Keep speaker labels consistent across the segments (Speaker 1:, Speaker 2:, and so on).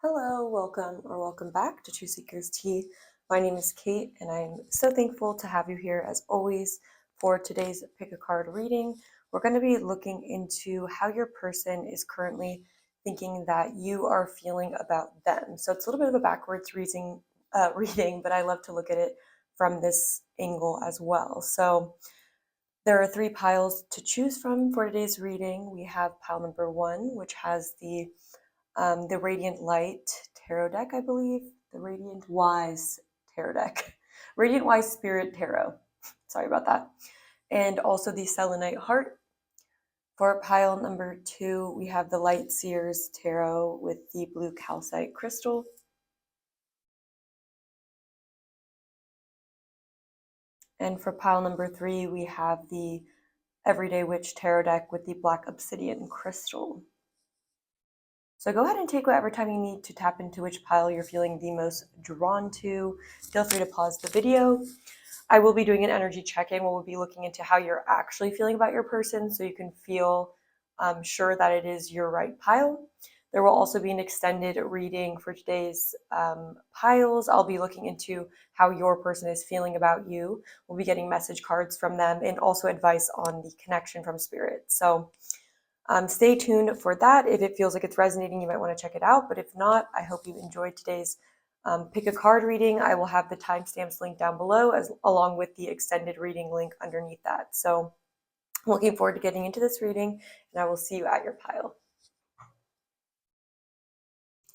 Speaker 1: Hello, welcome back to Truthseekerstea. My name is Kate, and I'm so thankful to have you here as always for today's pick a card reading. We're going to be looking into how your person is currently thinking that you are feeling about them. So it's a little bit of a backwards reading, but I love to look at it from this angle as well. So there are three piles to choose from for today's reading. We have pile number 1, which has the Radiant Light Tarot deck, I believe. The Radiant Wise Tarot deck. Radiant Wise Spirit Tarot. Sorry about that. And also the Selenite Heart. For pile number 2, we have the Light Seers Tarot with the blue calcite crystal. And for pile number 3, we have the Everyday Witch Tarot deck with the black obsidian crystal. So go ahead and take whatever time you need to tap into which pile you're feeling the most drawn to. Feel free to pause the video. I will be doing an energy check-in where we'll be looking into how you're actually feeling about your person so you can feel sure that it is your right pile. There will also be an extended reading for today's piles. I'll be looking into how your person is feeling about you. We'll be getting message cards from them and also advice on the connection from spirit. So stay tuned for that. If it feels like it's resonating, you might want to check it out. But if not, I hope you enjoyed today's pick a card reading. I will have the timestamps linked down below along with the extended reading link underneath that. So I'm looking forward to getting into this reading, and I will see you at your pile.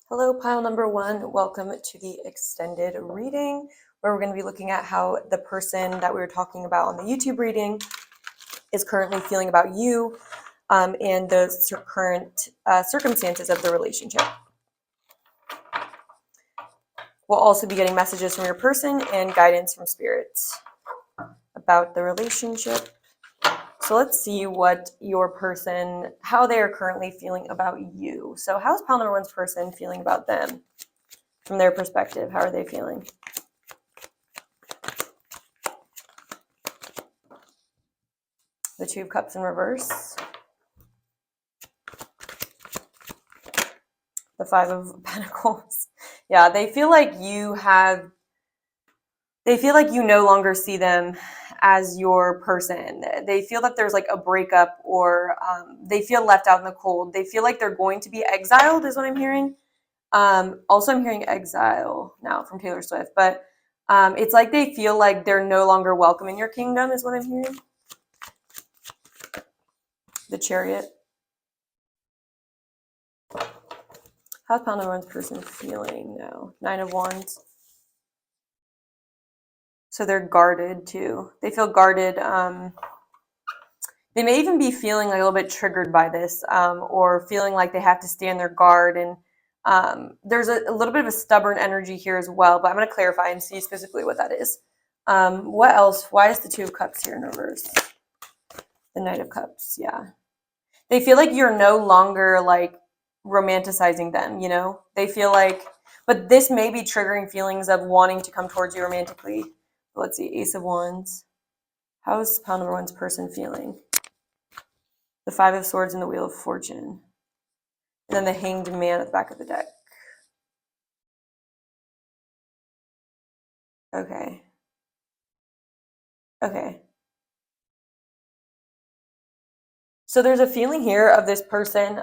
Speaker 1: Hello, pile number 1. Welcome to the extended reading, where we're going to be looking at how the person that we were talking about on the YouTube reading is currently feeling about you and the current circumstances of the relationship. We'll also be getting messages from your person and guidance from spirits about the relationship. So let's see what your person, how they are currently feeling about you. So how's pile number 1's person feeling about them from their perspective? How are they feeling? The 2 of Cups in reverse. The 5 of Pentacles. Yeah, they feel like you no longer see them as your person. They feel that there's like a breakup, or they feel left out in the cold. They feel like they're going to be exiled is what I'm hearing. Also, I'm hearing exile now from Taylor Swift, but it's like they feel like they're no longer welcome in your kingdom is what I'm hearing. The Chariot. How's pile number 1's person feeling now? 9 of Wands. So they're guarded too. They feel guarded. They may even be feeling like a little bit triggered by this, or feeling like they have to stand their guard. And there's a little bit of a stubborn energy here as well, but I'm going to clarify and see specifically what that is. What else? Why is the 2 of Cups here in reverse? The Knight of Cups, yeah. They feel like you're no longer like romanticizing them, you know? They feel like, but this may be triggering feelings of wanting to come towards you romantically. Let's see, Ace of Wands. How is pile number 1's person feeling? The 5 of Swords and the Wheel of Fortune. And then the Hanged Man at the back of the deck. Okay. Okay. So there's a feeling here of this person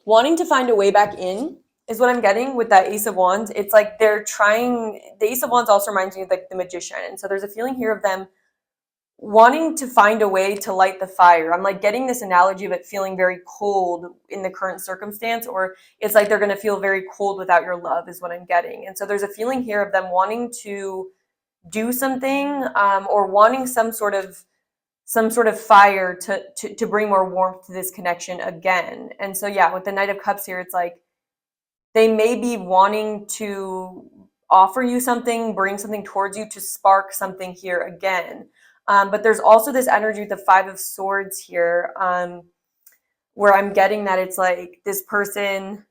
Speaker 1: wanting to find a way back in is what I'm getting with that Ace of Wands. It's like they're trying, the Ace of Wands also reminds me of like the Magician. And so there's a feeling here of them wanting to find a way to light the fire. I'm like getting this analogy of it feeling very cold in the current circumstance, or it's like they're going to feel very cold without your love is what I'm getting. And so there's a feeling here of them wanting to do something, or wanting some sort of fire to bring more warmth to this connection again. And so yeah, with the Knight of Cups here, it's like they may be wanting to offer you something, bring something towards you to spark something here again. But there's also this energy with the 5 of Swords here, where I'm getting that it's like this person,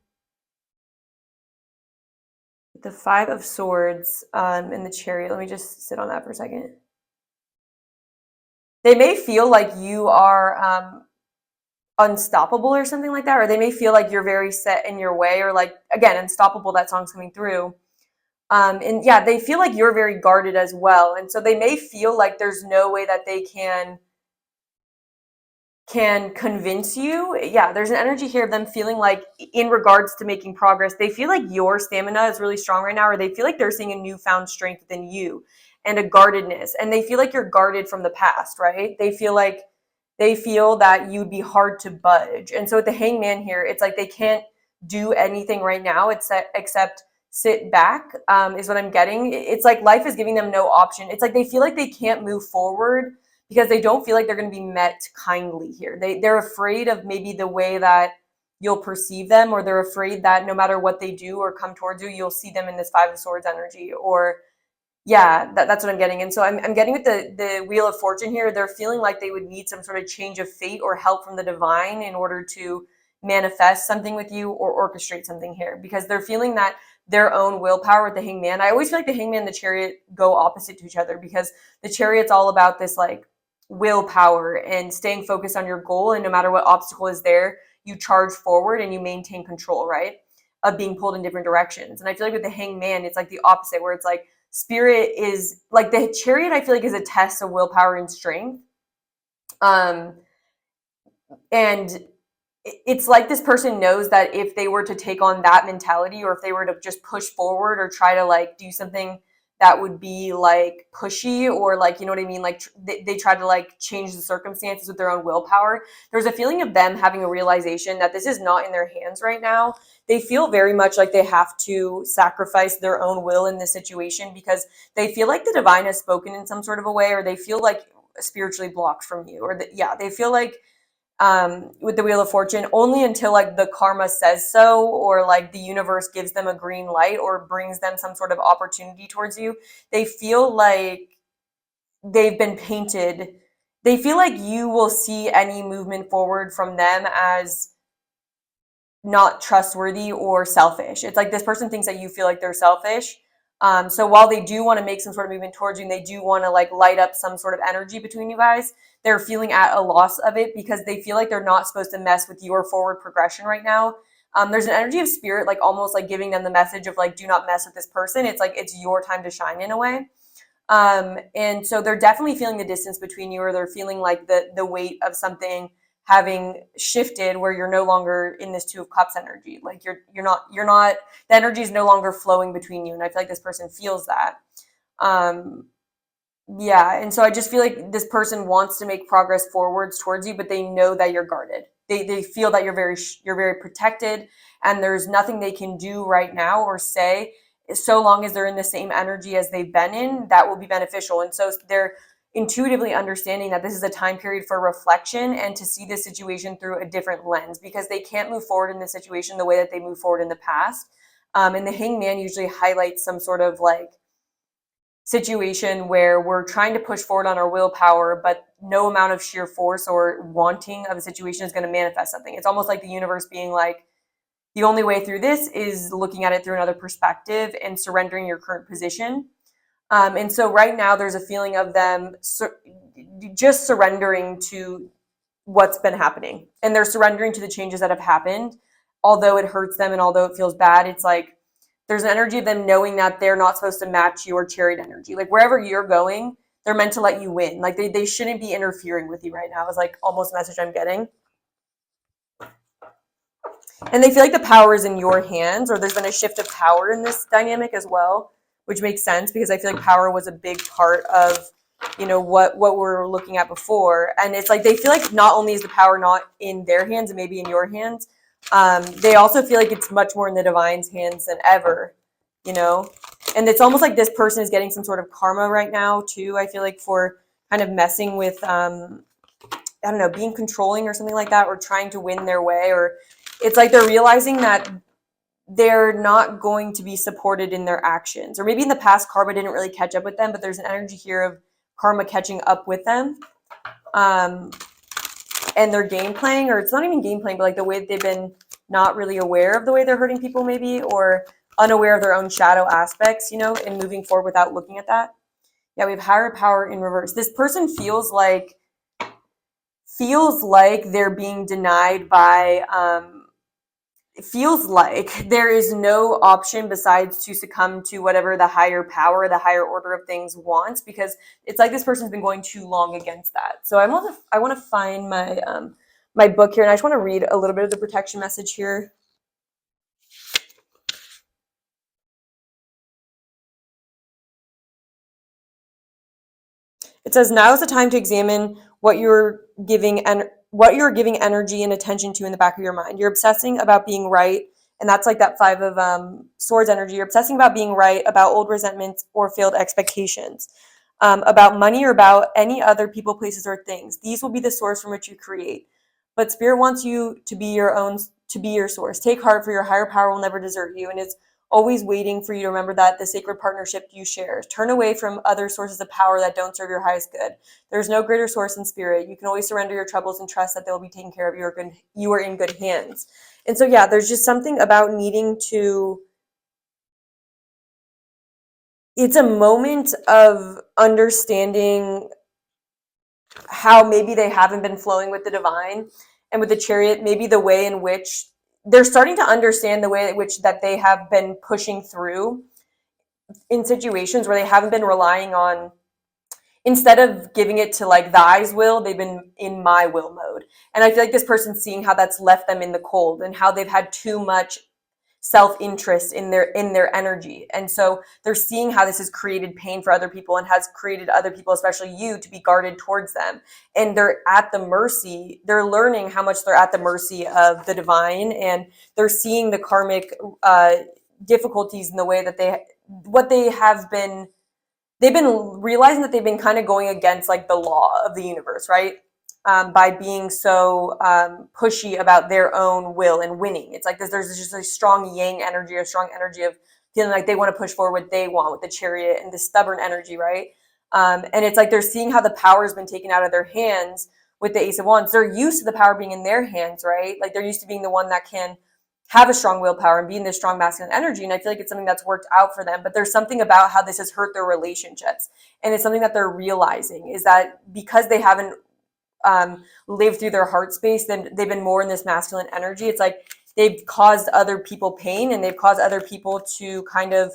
Speaker 1: the 5 of Swords in the Chariot. Let me just sit on that for a second. They may feel like you are unstoppable or something like that, or they may feel like you're very set in your way, or like, again, unstoppable, that song's coming through. And yeah, they feel like you're very guarded as well. And so they may feel like there's no way that they can convince you. Yeah, there's an energy here of them feeling like, in regards to making progress, they feel like your stamina is really strong right now, or they feel like they're seeing a newfound strength within you and a guardedness. And they feel like you're guarded from the past, right? They feel that you'd be hard to budge. And so with the Hangman here, it's like they can't do anything right now except sit back, is what I'm getting. It's like life is giving them no option. It's like they feel like they can't move forward because they don't feel like they're going to be met kindly here. They're afraid of maybe the way that you'll perceive them, or they're afraid that no matter what they do or come towards you, you'll see them in this Five of Swords energy, or yeah, that's what I'm getting. And so I'm getting with the Wheel of Fortune here, they're feeling like they would need some sort of change of fate or help from the divine in order to manifest something with you or orchestrate something here, because they're feeling that their own willpower with the Hangman. I always feel like the Hangman and the Chariot go opposite to each other, because the Chariot's all about this like willpower and staying focused on your goal, and no matter what obstacle is there, you charge forward and you maintain control, right, of being pulled in different directions. And I feel like with the Hangman, it's like the opposite, where it's like Spirit is like the Chariot, I feel like, is a test of willpower and strength. And it's like this person knows that if they were to take on that mentality, or if they were to just push forward or try to like do something that would be like pushy, or like, you know what I mean, like they tried to like change the circumstances with their own willpower, there's a feeling of them having a realization that this is not in their hands right now. They feel very much like they have to sacrifice their own will in this situation, because they feel like the divine has spoken in some sort of a way, or they feel like spiritually blocked from you, or they feel like with the Wheel of Fortune, only until like the karma says so, or like the universe gives them a green light or brings them some sort of opportunity towards you, they feel like they've been painted. They feel like you will see any movement forward from them as not trustworthy or selfish. It's like this person thinks that you feel like they're selfish. So while they do want to make some sort of movement towards you, and they do want to like light up some sort of energy between you guys, they're feeling at a loss of it, because they feel like they're not supposed to mess with your forward progression right now. There's an energy of Spirit, like almost like giving them the message of like, do not mess with this person. It's like, it's your time to shine in a way. And so they're definitely feeling the distance between you, or they're feeling like the weight of something having shifted, where you're no longer in this Two of Cups energy. Like you're not, the energy is no longer flowing between you. And I feel like this person feels that. Yeah. And so I just feel like this person wants to make progress forwards towards you, but they know that you're guarded. They feel that you're very protected, and there's nothing they can do right now or say, so long as they're in the same energy as they've been in, that will be beneficial. And so they're intuitively understanding that this is a time period for reflection and to see the situation through a different lens, because they can't move forward in this situation the way that they moved forward in the past. And the Hangman usually highlights some sort of like situation where we're trying to push forward on our willpower, but no amount of sheer force or wanting of a situation is going to manifest something. It's almost like the universe being like, the only way through this is looking at it through another perspective and surrendering your current position. And so right now there's a feeling of them just surrendering to what's been happening, and they're surrendering to the changes that have happened. Although it hurts them and although it feels bad, it's like there's an energy of them knowing that they're not supposed to match your Chariot energy. Like wherever you're going, they're meant to let you win. Like they shouldn't be interfering with you right now, is like almost a message I'm getting. And they feel like the power is in your hands, or there's been a shift of power in this dynamic as well, which makes sense, because I feel like power was a big part of, you know, what we're looking at before. And it's like they feel like not only is the power not in their hands and maybe in your hands, they also feel like it's much more in the divine's hands than ever, you know. And it's almost like this person is getting some sort of karma right now too, I feel like, for kind of messing with I don't know, being controlling or something like that, or trying to win their way. Or it's like they're realizing that they're not going to be supported in their actions, or maybe in the past karma didn't really catch up with them, but there's an energy here of karma catching up with them, and their game playing, or it's not even game playing, but like the way that they've been not really aware of the way they're hurting people, maybe, or unaware of their own shadow aspects, you know, and moving forward without looking at that. Yeah, we have higher power in reverse. This person feels like feels like they're being denied by, it feels like there is no option besides to succumb to whatever the higher power, the higher order of things wants, because it's like this person's been going too long against that. So I want to find my my book here, and I just want to read a little bit of the protection message here. It says, now is the time to examine what you're giving energy and attention to in the back of your mind. You're obsessing about being right, and that's like that 5 of swords energy. You're obsessing about being right, about old resentments or failed expectations, about money or about any other people, places, or things. These will be the source from which you create. But Spirit wants you to be your source. Take heart, for your higher power will never desert you, and it's always waiting for you to remember that the sacred partnership you share. Turn away from other sources of power that don't serve your highest good. There's no greater source in spirit. You can always surrender your troubles and trust that they'll be taken care of. You are in good hands. And so, yeah, there's just something about needing to, it's a moment of understanding how maybe they haven't been flowing with the divine, and with the Chariot, maybe the way in which they're starting to understand the way in which that they have been pushing through in situations where they haven't been relying on, instead of giving it to like thy's will, they've been in my will mode. And I feel like this person's seeing how that's left them in the cold, and how they've had too much self-interest in their energy. And so they're seeing how this has created pain for other people, and has created other people, especially you, to be guarded towards them. And they're learning how much they're at the mercy of the divine, and they're seeing the karmic difficulties in the way that they've been realizing that they've been kind of going against like the law of the universe, right? By being so pushy about their own will and winning. It's like there's just a strong yang energy, a strong energy of feeling like they want to push forward what they want with the Chariot, and the stubborn energy, right? And it's like they're seeing how the power has been taken out of their hands with the Ace of Wands. They're used to the power being in their hands, right? Like they're used to being the one that can have a strong willpower and be in this strong masculine energy. And I feel like it's something that's worked out for them. But there's something about how this has hurt their relationships. And it's something that they're realizing, is that because they haven't lived through their heart space, then they've been more in this masculine energy. It's like they've caused other people pain, and they've caused other people to kind of,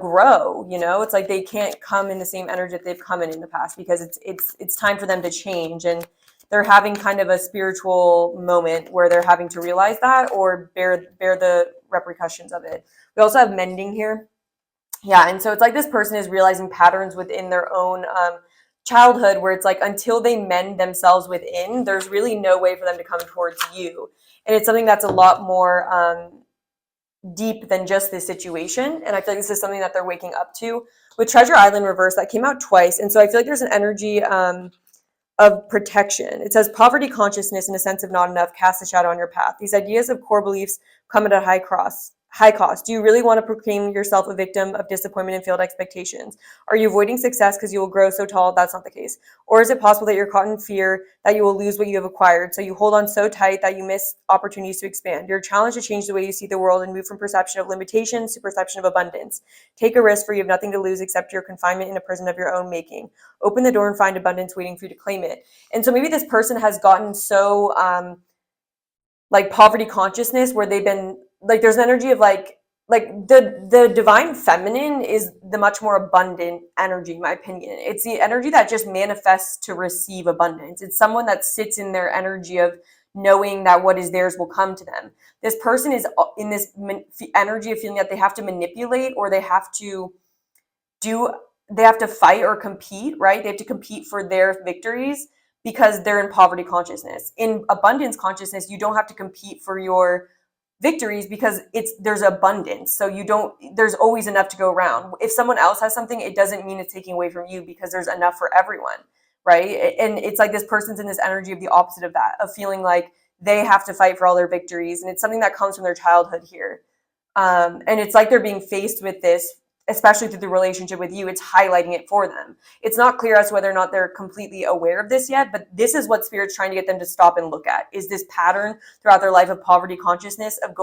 Speaker 1: grow. It's like they can't come in the same energy that they've come in the past, because it's time for them to change. And they're having kind of a spiritual moment where they're having to realize that, or bear the repercussions of it. We also have mending here. Yeah, and so it's like this person is realizing patterns within their own childhood, where it's like until they mend themselves within, there's really no way for them to come towards you. And it's something that's a lot more deep than just this situation. And I feel like this is something that they're waking up to. With Treasure Island reverse, that came out twice. And so I feel like there's an energy of protection. It says poverty consciousness and a sense of not enough cast a shadow on your path. These ideas of core beliefs come at a high cost. Do you really want to proclaim yourself a victim of disappointment and failed expectations? Are you avoiding success because you will grow so tall? That's not the case. Or is it possible that you're caught in fear that you will lose what you have acquired, so you hold on so tight that you miss opportunities to expand? You're challenged to change the way you see the world and move from perception of limitations to perception of abundance. Take a risk, for you have nothing to lose except your confinement in a prison of your own making. Open the door and find abundance waiting for you to claim it. And so maybe this person has gotten so like poverty consciousness, where they've been like, there's an energy of like the divine feminine is the much more abundant energy, in my opinion. It's the energy that just manifests to receive abundance. It's someone that sits in their energy of knowing that what is theirs will come to them. This person is in this energy of feeling that they have to manipulate, or they have to fight or compete, right? They have to compete for their victories, because they're in poverty consciousness. In abundance consciousness, you don't have to compete for your victories, because there's abundance. So there's always enough to go around. If someone else has something, it doesn't mean it's taking away from you, because there's enough for everyone, right? And it's like this person's in this energy of the opposite of that, of feeling like they have to fight for all their victories. And it's something that comes from their childhood here. And it's like they're being faced with this, especially through the relationship with you. It's highlighting it for them. It's not clear as to whether or not they're completely aware of this yet, but this is what Spirit's trying to get them to stop and look at, is this pattern throughout their life of poverty consciousness, of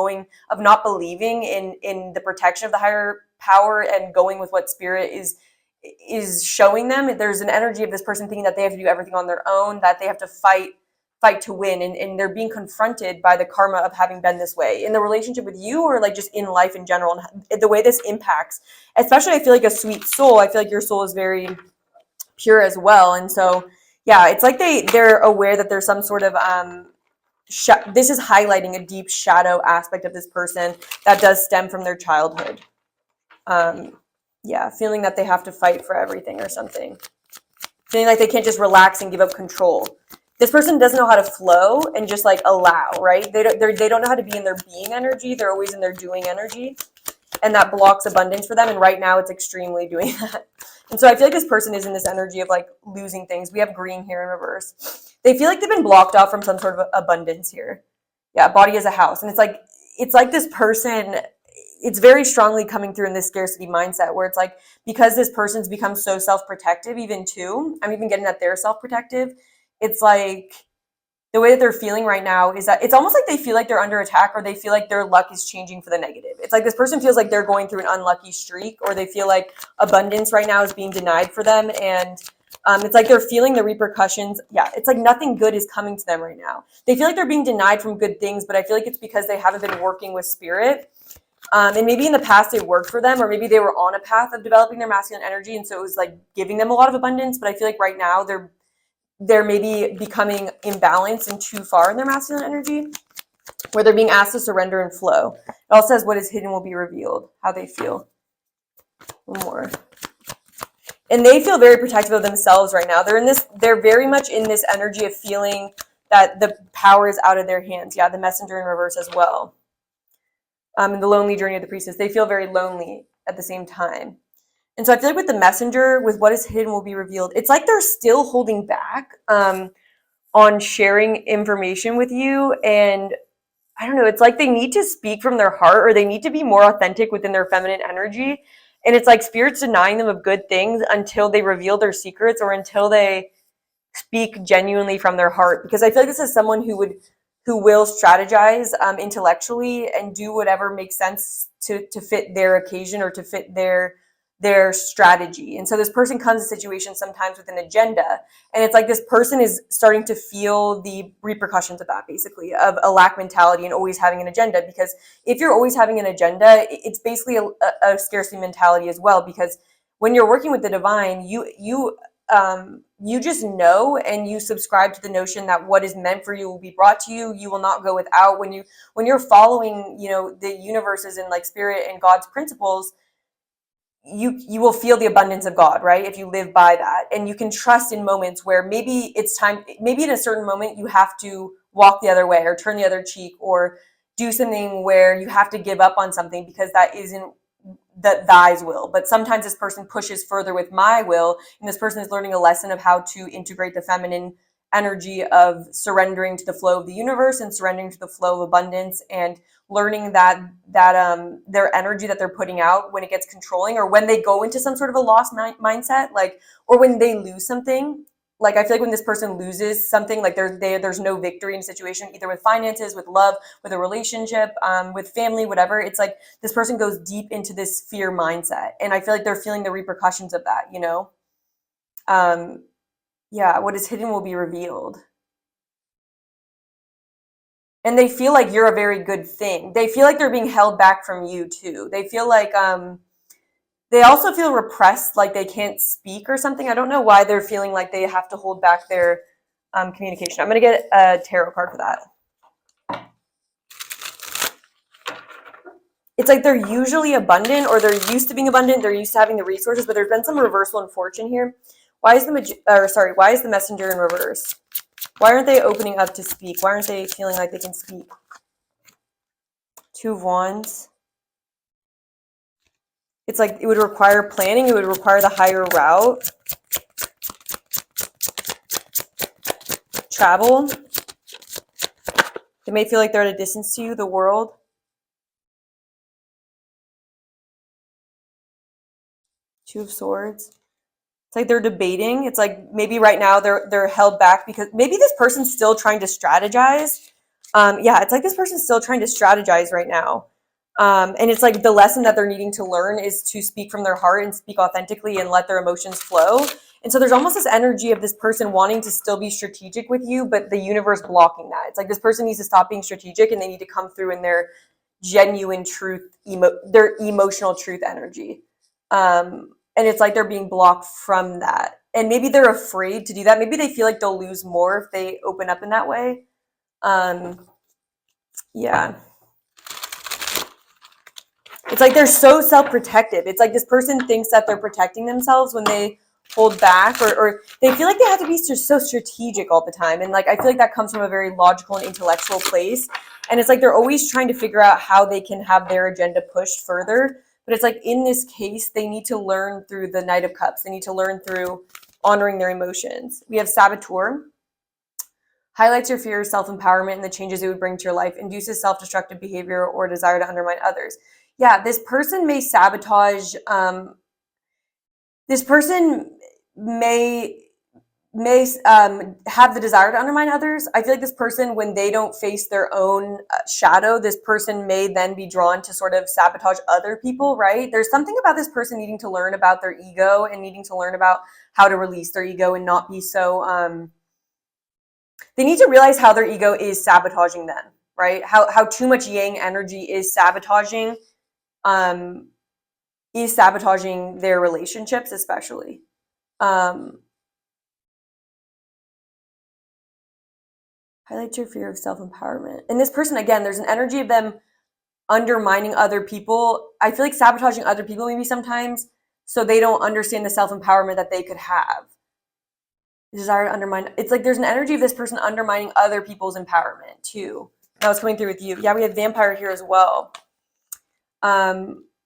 Speaker 1: not believing in the protection of the higher power, and going with what Spirit is showing them. There's an energy of this person thinking that they have to do everything on their own, that they have to fight fight to win, and they're being confronted by the karma of having been this way in the relationship with you, or like just in life in general, and the way this impacts, especially I feel like a sweet soul. I feel like your soul is very pure as well. And so, yeah, it's like they're aware that there's some sort of, this is highlighting a deep shadow aspect of this person that does stem from their childhood. Yeah, feeling that they have to fight for everything or something. Feeling like they can't just relax and give up control. This person doesn't know how to flow and just like allow, right? They don't know how to be in their being energy. They're always in their doing energy. And that blocks abundance for them. And right now it's extremely doing that. And so I feel like this person is in this energy of like losing things. We have green here in reverse. They feel like they've been blocked off from some sort of abundance here. Yeah, body as a house. And it's like this person, it's very strongly coming through in this scarcity mindset where it's like, because this person's become so self-protective even too, I'm even getting that they're self-protective. It's like the way that they're feeling right now is that it's almost like they feel like they're under attack, or they feel like their luck is changing for the negative. It's like this person feels like they're going through an unlucky streak, or they feel like abundance right now is being denied for them. And it's like they're feeling the repercussions. Yeah, it's like nothing good is coming to them right now. They feel like they're being denied from good things, but I feel like it's because they haven't been working with spirit. And maybe in the past it worked for them, or maybe they were on a path of developing their masculine energy, and so it was like giving them a lot of abundance. But I feel like right now they're maybe becoming imbalanced and too far in their masculine energy, where they're being asked to surrender and flow. It also says what is hidden will be revealed, how they feel. One more. And they feel very protective of themselves right now. They're very much in this energy of feeling that the power is out of their hands. Yeah, the messenger in reverse as well. And the lonely journey of the priestess. They feel very lonely at the same time. And so I feel like with the messenger, with what is hidden will be revealed, it's like they're still holding back on sharing information with you. And I don't know, it's like they need to speak from their heart, or they need to be more authentic within their feminine energy. And it's like spirit's denying them of good things until they reveal their secrets, or until they speak genuinely from their heart. Because I feel like this is someone who will strategize intellectually and do whatever makes sense to fit their occasion, or to fit their strategy. And so this person comes to situations sometimes with an agenda, and it's like this person is starting to feel the repercussions of that, basically, of a lack mentality and always having an agenda. Because if you're always having an agenda, it's basically a scarcity mentality as well. Because when you're working with the divine, you just know, and you subscribe to the notion that what is meant for you will be brought to you. You will not go without. When you're following, the universes and like spirit and God's principles, you will feel the abundance of God, right? If you live by that. And you can trust in moments where maybe it's time, maybe in a certain moment you have to walk the other way, or turn the other cheek, or do something where you have to give up on something because that isn't thy's will. But sometimes this person pushes further with my will, and this person is learning a lesson of how to integrate the feminine energy of surrendering to the flow of the universe, and surrendering to the flow of abundance, and learning that their energy that they're putting out, when it gets controlling, or when they go into some sort of a lost mindset, like, or when they lose something. Like, I feel like when this person loses something, like there's no victory in a situation, either with finances, with love, with a relationship, with family, whatever. It's like this person goes deep into this fear mindset, and I feel like they're feeling the repercussions of that. Yeah, what is hidden will be revealed. And they feel like you're a very good thing. They feel like they're being held back from you too. They feel like they also feel repressed, like they can't speak or something. I don't know why they're feeling like they have to hold back their communication. I'm going to get a tarot card for that. It's like they're usually abundant, or they're used to being abundant. They're used to having the resources, but there's been some reversal in fortune here. Why is the messenger in reverse? Why aren't they opening up to speak? Why aren't they feeling like they can speak? Two of Wands. It's like it would require planning. It would require the higher route. Travel. They may feel like they're at a distance to you, the world. Two of Swords. It's like they're debating. It's like maybe right now they're held back because maybe this person's still trying to strategize. Yeah, it's like this person's still trying to strategize right now. And it's like the lesson that they're needing to learn is to speak from their heart and speak authentically and let their emotions flow. And so there's almost this energy of this person wanting to still be strategic with you, but the universe blocking that. It's like this person needs to stop being strategic and they need to come through in their genuine truth, their emotional truth energy. And it's like they're being blocked from that. And maybe they're afraid to do that. Maybe they feel like they'll lose more if they open up in that way. Yeah. It's like they're so self-protective. It's like this person thinks that they're protecting themselves when they hold back, or they feel like they have to be so strategic all the time. And like I feel like that comes from a very logical and intellectual place. And it's like they're always trying to figure out how they can have their agenda pushed further. But it's like in this case, they need to learn through the Knight of Cups. They need to learn through honoring their emotions. We have Saboteur. Highlights your fear, self-empowerment, and the changes it would bring to your life. Induces self-destructive behavior or desire to undermine others. Yeah, this person may sabotage. This person may have the desire to undermine others. I feel like this person, when they don't face their own shadow, this person may then be drawn to sort of sabotage other people, right? There's something about this person needing to learn about their ego and needing to learn about how to release their ego and not be so... they need to realize how their ego is sabotaging them, right? How too much yang energy is sabotaging their relationships, especially. Highlight your fear of self-empowerment. And this person, again, there's an energy of them undermining other people. I feel like sabotaging other people maybe sometimes so they don't understand the self-empowerment that they could have. Desire to undermine. It's like there's an energy of this person undermining other people's empowerment too. That was coming through with you. Yeah, we have Vampire here as well.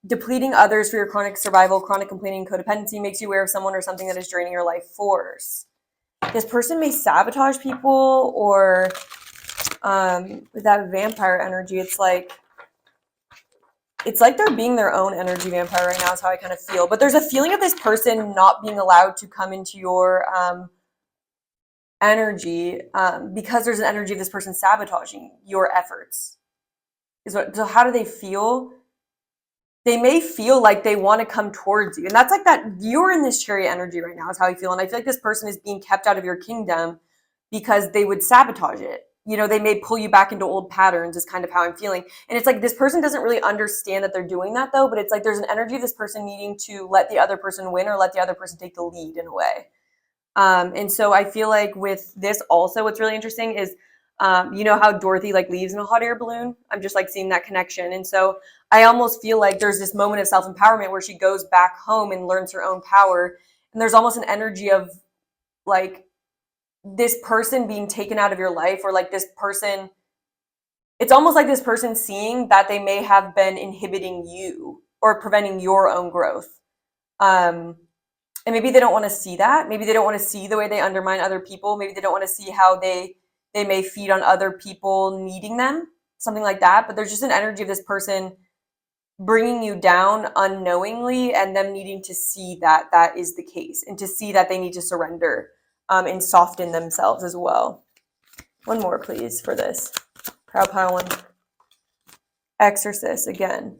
Speaker 1: Depleting others for your chronic survival, chronic complaining, codependency makes you aware of someone or something that is draining your life force. This person may sabotage people, or with that vampire energy, it's like they're being their own energy vampire right now is how I kind of feel. But there's a feeling of this person not being allowed to come into your energy because there's an energy of this person sabotaging your efforts. So how do they feel? They may feel like they want to come towards you. And that's like that you're in this Chariot energy right now is how I feel. And I feel like this person is being kept out of your kingdom because they would sabotage it. You know, they may pull you back into old patterns is kind of how I'm feeling. And it's like this person doesn't really understand that they're doing that though, but it's like there's an energy of this person needing to let the other person win or let the other person take the lead in a way. And so I feel like with this also what's really interesting is you know how Dorothy like leaves in a hot air balloon? I'm just like seeing that connection. And so I almost feel like there's this moment of self-empowerment where she goes back home and learns her own power. And there's almost an energy of like this person being taken out of your life, or like this person, it's almost like this person seeing that they may have been inhibiting you or preventing your own growth. And maybe they don't want to see that. Maybe they don't want to see the way they undermine other people. Maybe they don't want to see how they may feed on other people needing them, something like that. But there's just an energy of this person bringing you down unknowingly and them needing to see that that is the case and to see that they need to surrender and soften themselves as well. One more, please, for this. Proud Pile 1. Exorcist, again.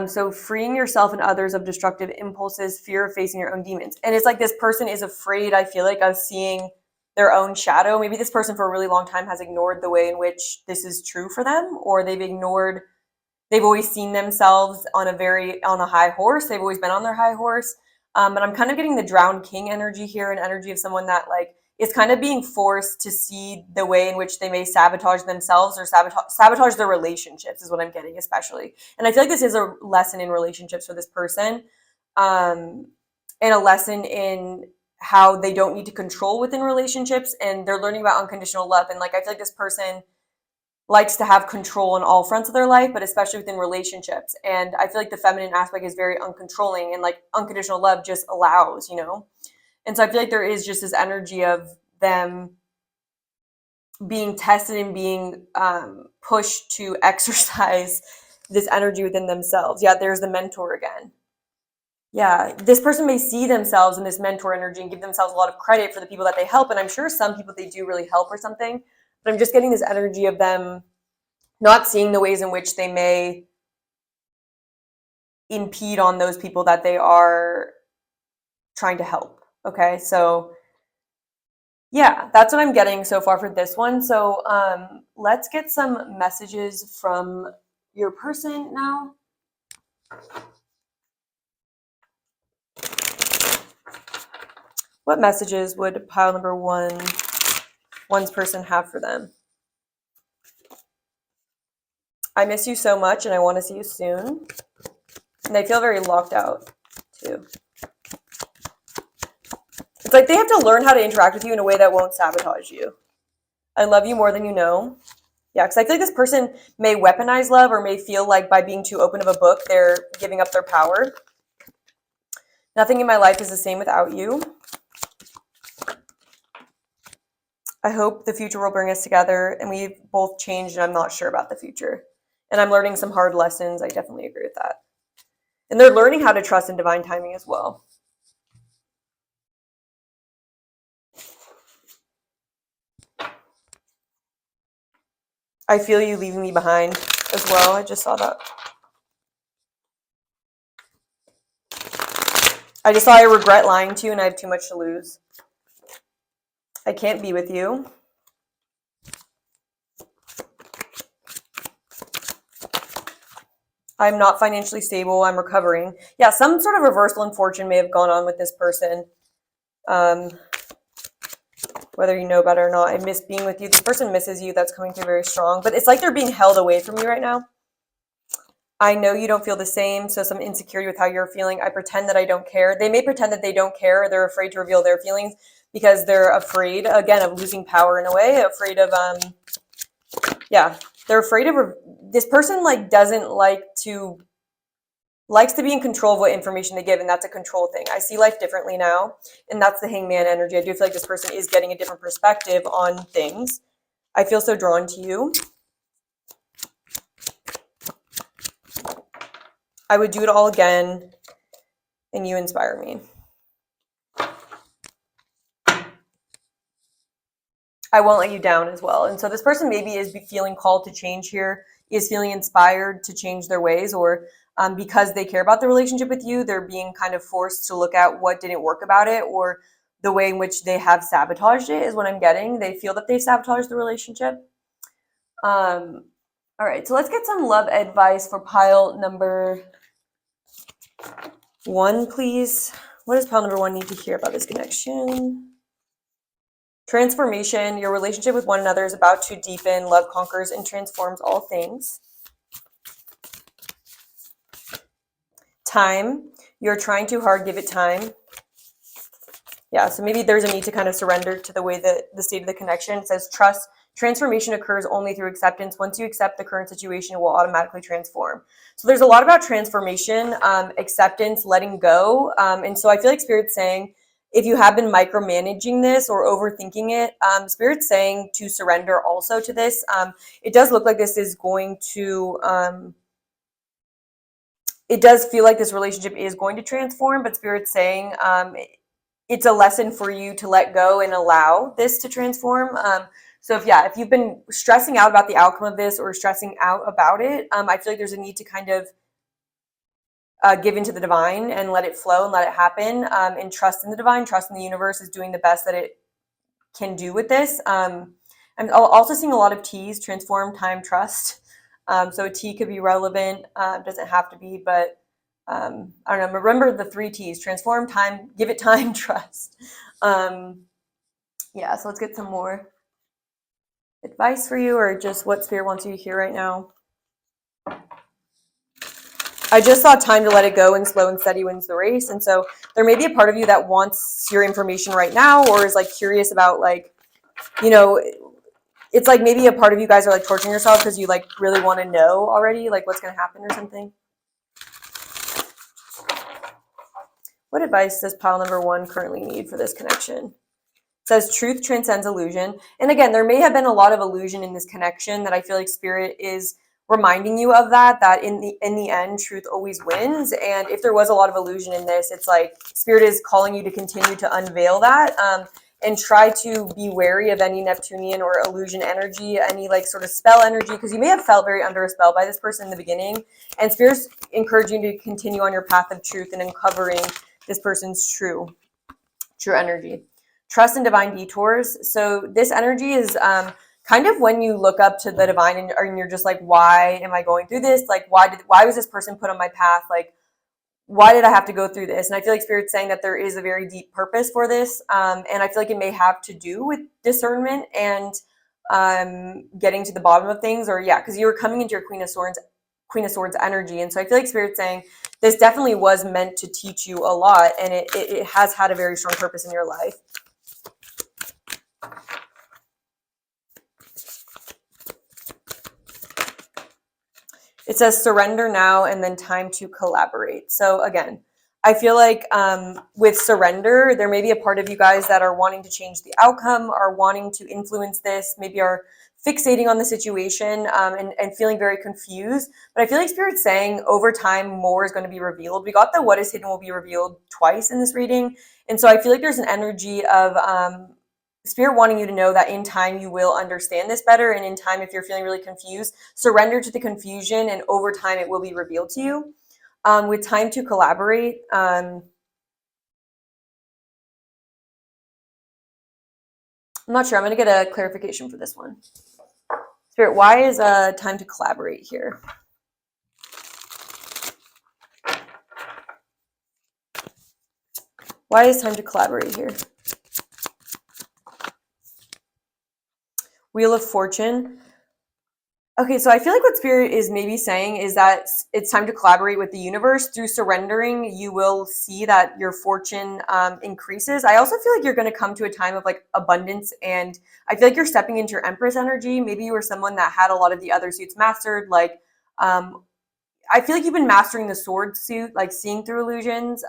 Speaker 1: So freeing yourself and others of destructive impulses, fear of facing your own demons. And it's like this person is afraid, I feel like, of seeing their own shadow. Maybe this person for a really long time has ignored the way in which this is true for them, or they've always seen themselves on a high horse. They've always been on their high horse. But I'm kind of getting the drowned king energy here, an energy of someone that like is kind of being forced to see the way in which they may sabotage themselves or sabotage their relationships is what I'm getting, especially. And I feel like this is a lesson in relationships for this person, and a lesson in how they don't need to control within relationships, and they're learning about unconditional love. And like I feel like this person likes to have control on all fronts of their life, but especially within relationships. And I feel like the feminine aspect is very uncontrolling, and like unconditional love just allows, you know? And so I feel like there is just this energy of them being tested and being pushed to exercise this energy within themselves. Yeah, there's the mentor again. Yeah, this person may see themselves in this mentor energy and give themselves a lot of credit for the people that they help. And I'm sure some people they do really help or something, but I'm just getting this energy of them not seeing the ways in which they may impede on those people that they are trying to help. Okay, so yeah, that's what I'm getting so far for this one. So let's get some messages from your person now. What messages would pile number one's person have for them? I miss you so much and I want to see you soon. And they feel very locked out too. It's like they have to learn how to interact with you in a way that won't sabotage you. I love you more than you know. Yeah, because I feel like this person may weaponize love or may feel like by being too open of a book, they're giving up their power. Nothing in my life is the same without you. I hope the future will bring us together, and we've both changed and I'm not sure about the future. And I'm learning some hard lessons. I definitely agree with that. And they're learning how to trust in divine timing as well. I feel you leaving me behind as well. I just saw that. I just saw I regret lying to you and I have too much to lose. I can't be with you. I'm not financially stable. I'm recovering. Yeah, some sort of reversal in fortune may have gone on with this person. Whether you know better or not, I miss being with you. This person misses you. That's coming through very strong. But it's like they're being held away from you right now. I know you don't feel the same, so some insecurity with how you're feeling. I pretend that I don't care. They may pretend that they don't care. Or they're afraid to reveal their feelings because they're afraid, again, of losing power in a way. Afraid of, yeah, they're afraid of, this person like doesn't likes to be in control of what information they give, and that's a control thing. I see life differently now, and that's the hangman energy. I do feel like this person is getting a different perspective on things. I feel so drawn to you. I would do it all again, and you inspire me. I won't let you down as well. And so this person maybe is feeling called to change here, is feeling inspired to change their ways, or because they care about the relationship with you, they're being kind of forced to look at what didn't work about it, or the way in which they have sabotaged it is what I'm getting. They feel that they sabotaged the relationship. All right, so let's get some love advice for pile number one, please. What does pile number one need to hear about this connection? Transformation. Your relationship with one another is about to deepen. Love conquers and transforms all things. Time. You're trying too hard. Give it time. Yeah, so maybe there's a need to kind of surrender to the way that the state of the connection. It says trust. Transformation occurs only through acceptance. Once you accept the current situation, it will automatically transform. So there's a lot about transformation, acceptance, letting go. And so I feel like Spirit's saying, if you have been micromanaging this or overthinking it, Spirit's saying to surrender also to this. It does look like this is going to, it does feel like this relationship is going to transform, but Spirit's saying it's a lesson for you to let go and allow this to transform. So if you've been stressing out about the outcome of this or stressing out about it, I feel like there's a need to kind of give into the divine and let it flow and let it happen, and trust in the divine, trust in the universe is doing the best that it can do with this. I'm also seeing a lot of T's, transform, time, trust. So a T could be relevant, doesn't have to be, but I don't know. Remember the 3 T's, transform, time, give it time, trust. Yeah, so let's get some more advice for you, or just what Spirit wants you to hear right now. I just saw time to let it go, and slow and steady wins the race. And so there may be a part of you that wants your information right now, or is like curious about, like, you know, it's like maybe a part of you guys are like torturing yourself because you like really want to know already, like what's going to happen or something. What advice does pile number one currently need for this connection? It says truth transcends illusion. And again, there may have been a lot of illusion in this connection that I feel like Spirit is reminding you of, that in the end, truth always wins. And if there was a lot of illusion in this, it's like Spirit is calling you to continue to unveil that. and try to be wary of any Neptunian or illusion energy, any like sort of spell energy, because you may have felt very under a spell by this person in the beginning, and Spirit's encouraging you to continue on your path of truth and uncovering this person's true energy. Trust in divine detours. So this energy is kind of when you look up to the divine and you're just like, why am I going through this? Like, why was this person put on my path? Like, why did I have to go through this? And I feel like Spirit's saying that there is a very deep purpose for this. And I feel like it may have to do with discernment and getting to the bottom of things, or because you were coming into your Queen of Swords energy. And so I feel like Spirit's saying this definitely was meant to teach you a lot, and it has had a very strong purpose in your life. It says surrender now and then time to collaborate. So again, I feel like with surrender, there may be a part of you guys that are wanting to change the outcome, are wanting to influence this, maybe are fixating on the situation and feeling very confused. But I feel like Spirit's saying over time, more is going to be revealed. We got the what is hidden will be revealed twice in this reading. And so I feel like there's an energy of Spirit wanting you to know that in time you will understand this better. And in time, if you're feeling really confused, surrender to the confusion, and over time it will be revealed to you. With time to collaborate, I'm not sure. I'm going to get a clarification for this one. Spirit, why is time to collaborate here? Why is time to collaborate here? Wheel of Fortune. Okay, so I feel like what Spirit is maybe saying is that it's time to collaborate with the universe. Through surrendering, you will see that your fortune increases. I also feel like you're going to come to a time of like abundance, and I feel like you're stepping into your Empress energy. Maybe you were someone that had a lot of the other suits mastered. Like, I feel like you've been mastering the sword suit, like seeing through illusions,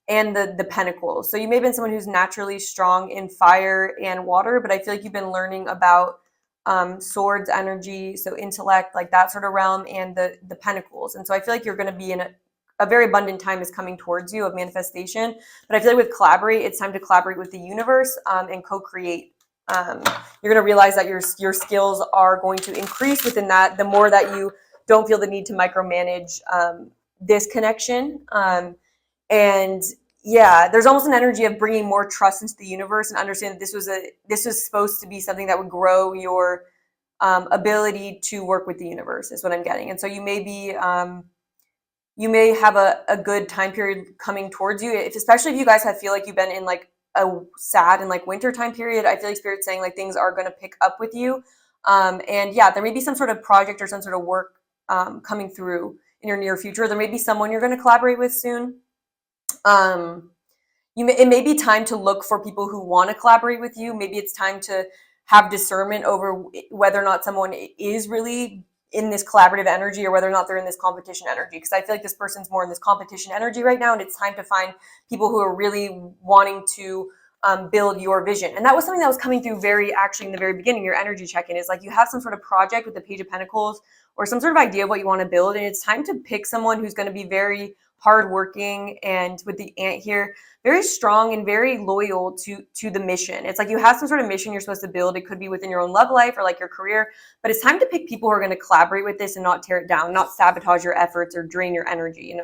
Speaker 1: and the pentacles. So you may have been someone who's naturally strong in fire and water, but I feel like you've been learning about swords energy, so intellect, like that sort of realm, and the pentacles. And so I feel like you're going to be in a very abundant time is coming towards you of manifestation. But I feel like with collaborate, it's time to collaborate with the universe and co-create. You're going to realize that your skills are going to increase within that the more that you don't feel the need to micromanage this connection. And there's almost an energy of bringing more trust into the universe and understand that this was supposed to be something that would grow your ability to work with the universe is what I'm getting. And so you may be you may have a good time period coming towards you, especially if you guys feel like you've been in like a sad and like winter time period. I feel like Spirit's saying like things are going to pick up with you. And there may be some sort of project or some sort of work coming through in your near future. There may be someone you're going to collaborate with soon. It may be time to look for people who want to collaborate with you. Maybe it's time to have discernment over whether or not someone is really in this collaborative energy or whether or not they're in this competition energy. Because I feel like this person's more in this competition energy right now, and it's time to find people who are really wanting to build your vision. And that was something that was coming through actually in the very beginning. Your energy check-in is like you have some sort of project with the Page of Pentacles or some sort of idea of what you want to build, and it's time to pick someone who's going to be very hardworking, and with the ant here, very strong and very loyal to the mission. It's like you have some sort of mission you're supposed to build. It could be within your own love life or like your career, but it's time to pick people who are going to collaborate with this and not tear it down, not sabotage your efforts or drain your energy,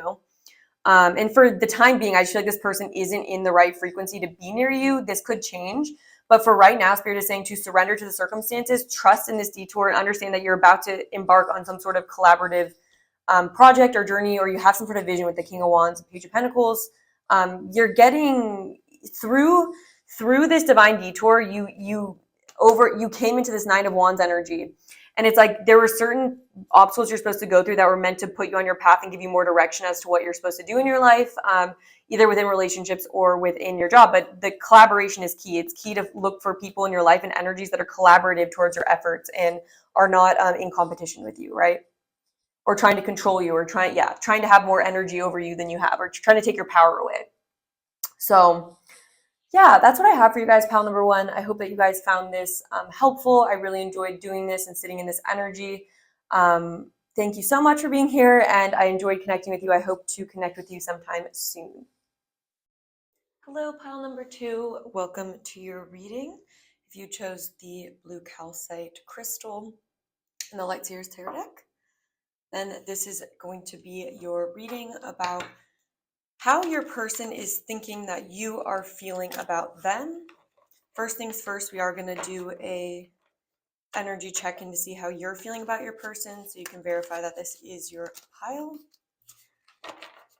Speaker 1: And for the time being, I just feel like this person isn't in the right frequency to be near you. This could change. But for right now, Spirit is saying to surrender to the circumstances, trust in this detour, and understand that you're about to embark on some sort of collaborative project or journey, or you have some sort of vision with the King of Wands, Page of Pentacles. You're getting through this divine detour. You came into this Nine of Wands energy, and it's like there were certain obstacles you're supposed to go through that were meant to put you on your path and give you more direction as to what you're supposed to do in your life, either within relationships or within your job. But the collaboration is key. It's key to look for people in your life and energies that are collaborative towards your efforts and are not in competition with you, right? Or trying to control you, or trying to have more energy over you than you have, or trying to take your power away. So that's what I have for you guys, pile number one. I hope that you guys found this helpful. I really enjoyed doing this and sitting in this energy. Thank you so much for being here, and I enjoyed connecting with you. I hope to connect with you sometime soon. Hello, pile number 2. Welcome to your reading. If you chose the blue calcite crystal in the Light Seers Tarot deck, then this is going to be your reading about how your person is thinking that you are feeling about them. First things first, we are going to do a energy check-in to see how you're feeling about your person, so you can verify that this is your pile.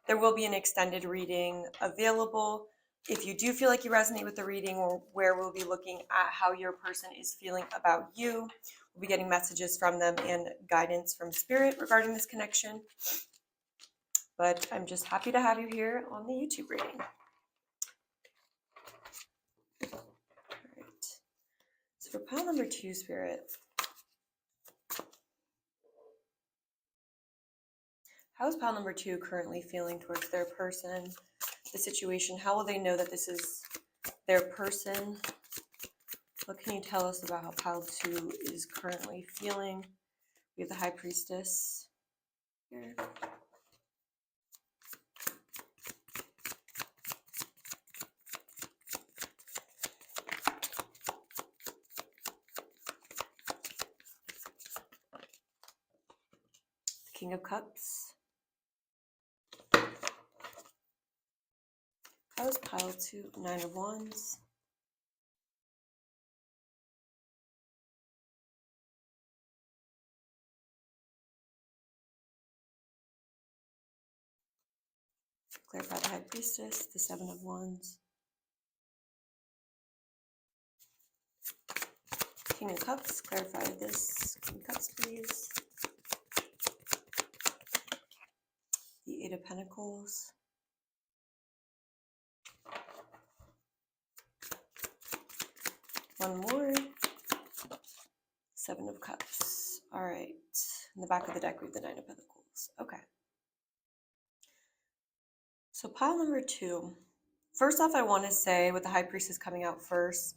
Speaker 1: There will be an extended reading available if you do feel like you resonate with the reading, or where we'll be looking at how your person is feeling about you. We'll be getting messages from them and guidance from spirit regarding this connection. But I'm just happy to have you here on the YouTube reading. All right. So for pile number 2, spirit, how is pile number 2 currently feeling towards their person, the situation? How will they know that this is their person? What can you tell us about how pile 2 is currently feeling? We have the High Priestess here. The King of Cups. How is pile 2? 9 of Wands. Clarify the High Priestess, the 7 of Wands. King of Cups, clarify this. King of Cups, please. The 8 of Pentacles. One more. 7 of Cups. All right. In the back of the deck, we have the 9 of Pentacles. Okay. So pile number 2. First off, I want to say, with the High Priestess coming out first,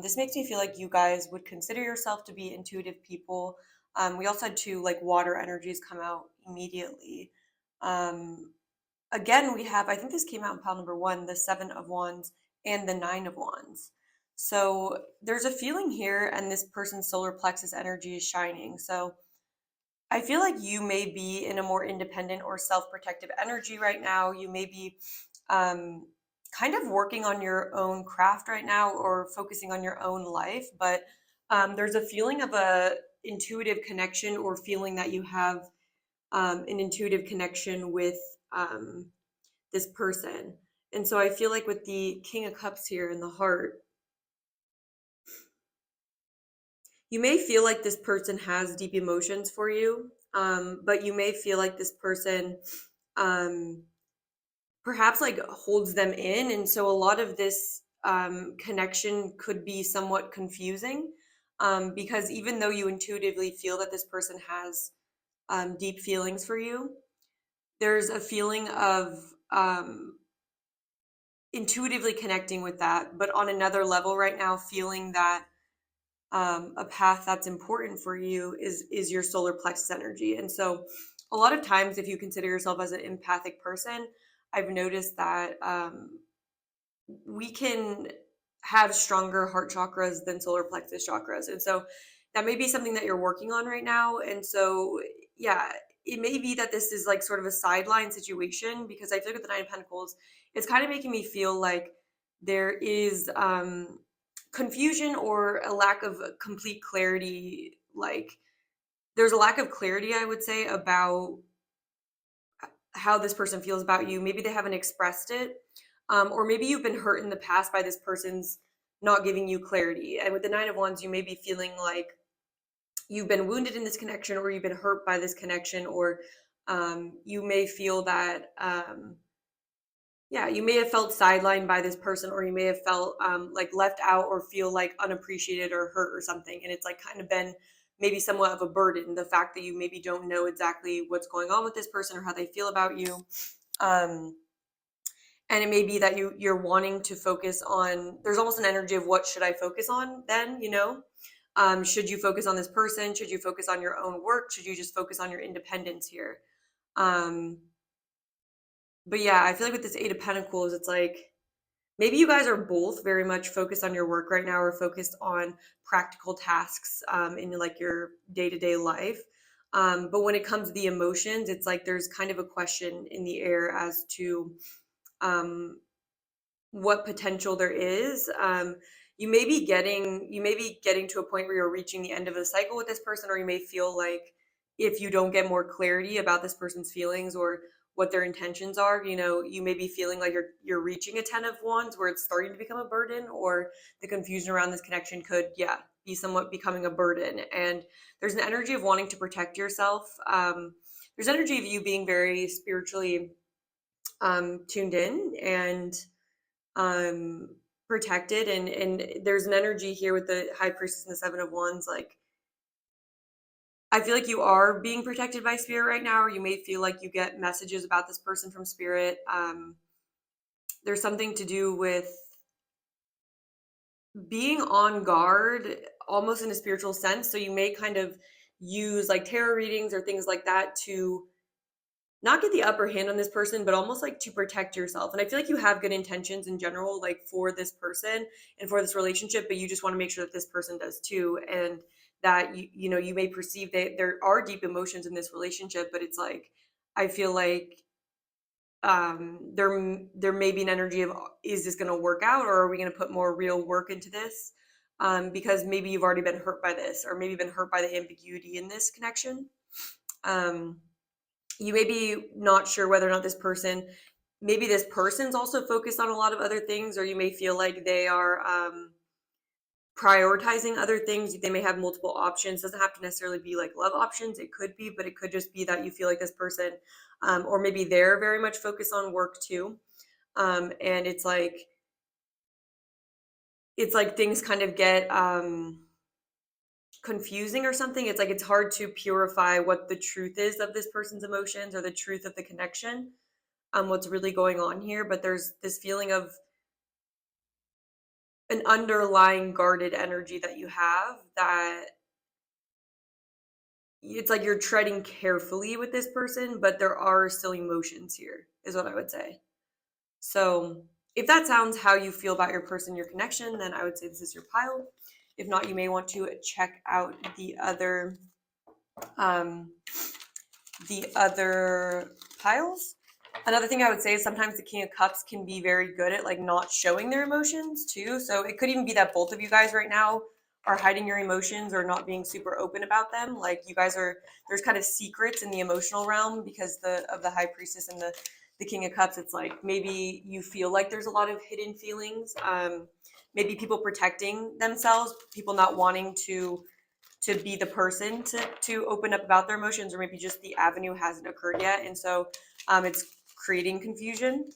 Speaker 1: this makes me feel like you guys would consider yourself to be intuitive people. We also had 2 like water energies come out immediately. Again, we have, I think this came out in pile number 1, the 7 of Wands and the 9 of Wands. So there's a feeling here, and this person's solar plexus energy is shining. So I feel like you may be in a more independent or self-protective energy right now. You may be kind of working on your own craft right now, or focusing on your own life. But there's a feeling of a intuitive connection, or feeling that you have an intuitive connection with this person. And so I feel like with the King of Cups here in the heart, you may feel like this person has deep emotions for you, but you may feel like this person perhaps like holds them in. And so a lot of this connection could be somewhat confusing, because even though you intuitively feel that this person has deep feelings for you, there's a feeling of intuitively connecting with that, but on another level right now, feeling that a path that's important for you is your solar plexus energy. And so a lot of times, if you consider yourself as an empathic person, I've noticed that we can have stronger heart chakras than solar plexus chakras. And so that may be something that you're working on right now. And so, yeah, it may be that this is like sort of a sideline situation, because I feel like with the 9 of Pentacles, it's kind of making me feel like there is confusion, or a lack of complete clarity. Like there's a lack of clarity, I would say, about how this person feels about you. Maybe they haven't expressed it, or maybe you've been hurt in the past by this person's not giving you clarity. And with the 9 of Wands, you may be feeling like you've been wounded in this connection, or you've been hurt by this connection, or you may feel that you may have felt sidelined by this person, or you may have felt like left out, or feel like unappreciated or hurt or something. And it's like kind of been maybe somewhat of a burden, the fact that you maybe don't know exactly what's going on with this person or how they feel about you. And it may be that you're wanting to focus on, there's almost an energy of, what should I focus on then, should you focus on this person? Should you focus on your own work? Should you just focus on your independence here? But yeah, I feel like with this 8 of Pentacles, it's like maybe you guys are both very much focused on your work right now, or focused on practical tasks in like your day-to-day life. But when it comes to the emotions, it's like there's kind of a question in the air as to what potential there is. You may be getting to a point where you're reaching the end of the cycle with this person, or you may feel like if you don't get more clarity about this person's feelings or what their intentions are, you may be feeling like you're reaching a 10 of wands where it's starting to become a burden, or the confusion around this connection could be somewhat becoming a burden. And there's an energy of wanting to protect yourself. There's energy of you being very spiritually tuned in and protected, and there's an energy here with the High Priestess and the Seven of Wands. Like, I feel like you are being protected by spirit right now, or you may feel like you get messages about this person from spirit. There's something to do with being on guard, almost in a spiritual sense. So you may kind of use like tarot readings or things like that to not get the upper hand on this person, but almost like to protect yourself. And I feel like you have good intentions in general, like for this person and for this relationship, but you just want to make sure that this person does too. And that, you may perceive that there are deep emotions in this relationship, but it's like, I feel like there may be an energy of, is this going to work out, or are we going to put more real work into this? Because maybe you've already been hurt by this, or maybe been hurt by the ambiguity in this connection. You may be not sure whether or not maybe this person's also focused on a lot of other things, or you may feel like they are prioritizing other things. They may have multiple options. Doesn't have to necessarily be like love options. It could be, but it could just be that you feel like this person, or maybe they're very much focused on work too. And it's like things kind of get confusing or something. It's like it's hard to purify what the truth is of this person's emotions, or the truth of the connection, what's really going on here. But there's this feeling of an underlying guarded energy that you have, that it's like you're treading carefully with this person, but there are still emotions here, is what I would say. So if that sounds how you feel about your person, your connection, then I would say this is your pile. If not, you may want to check out the other piles. Another thing I would say is sometimes the King of Cups can be very good at like not showing their emotions too. So it could even be that both of you guys right now are hiding your emotions or not being super open about them. Like you guys there's kind of secrets in the emotional realm because of the High Priestess and the King of Cups. It's like maybe you feel like there's a lot of hidden feelings. Maybe people protecting themselves, people not wanting to be the person to open up about their emotions, or maybe just the avenue hasn't occurred yet. And so it's creating confusion,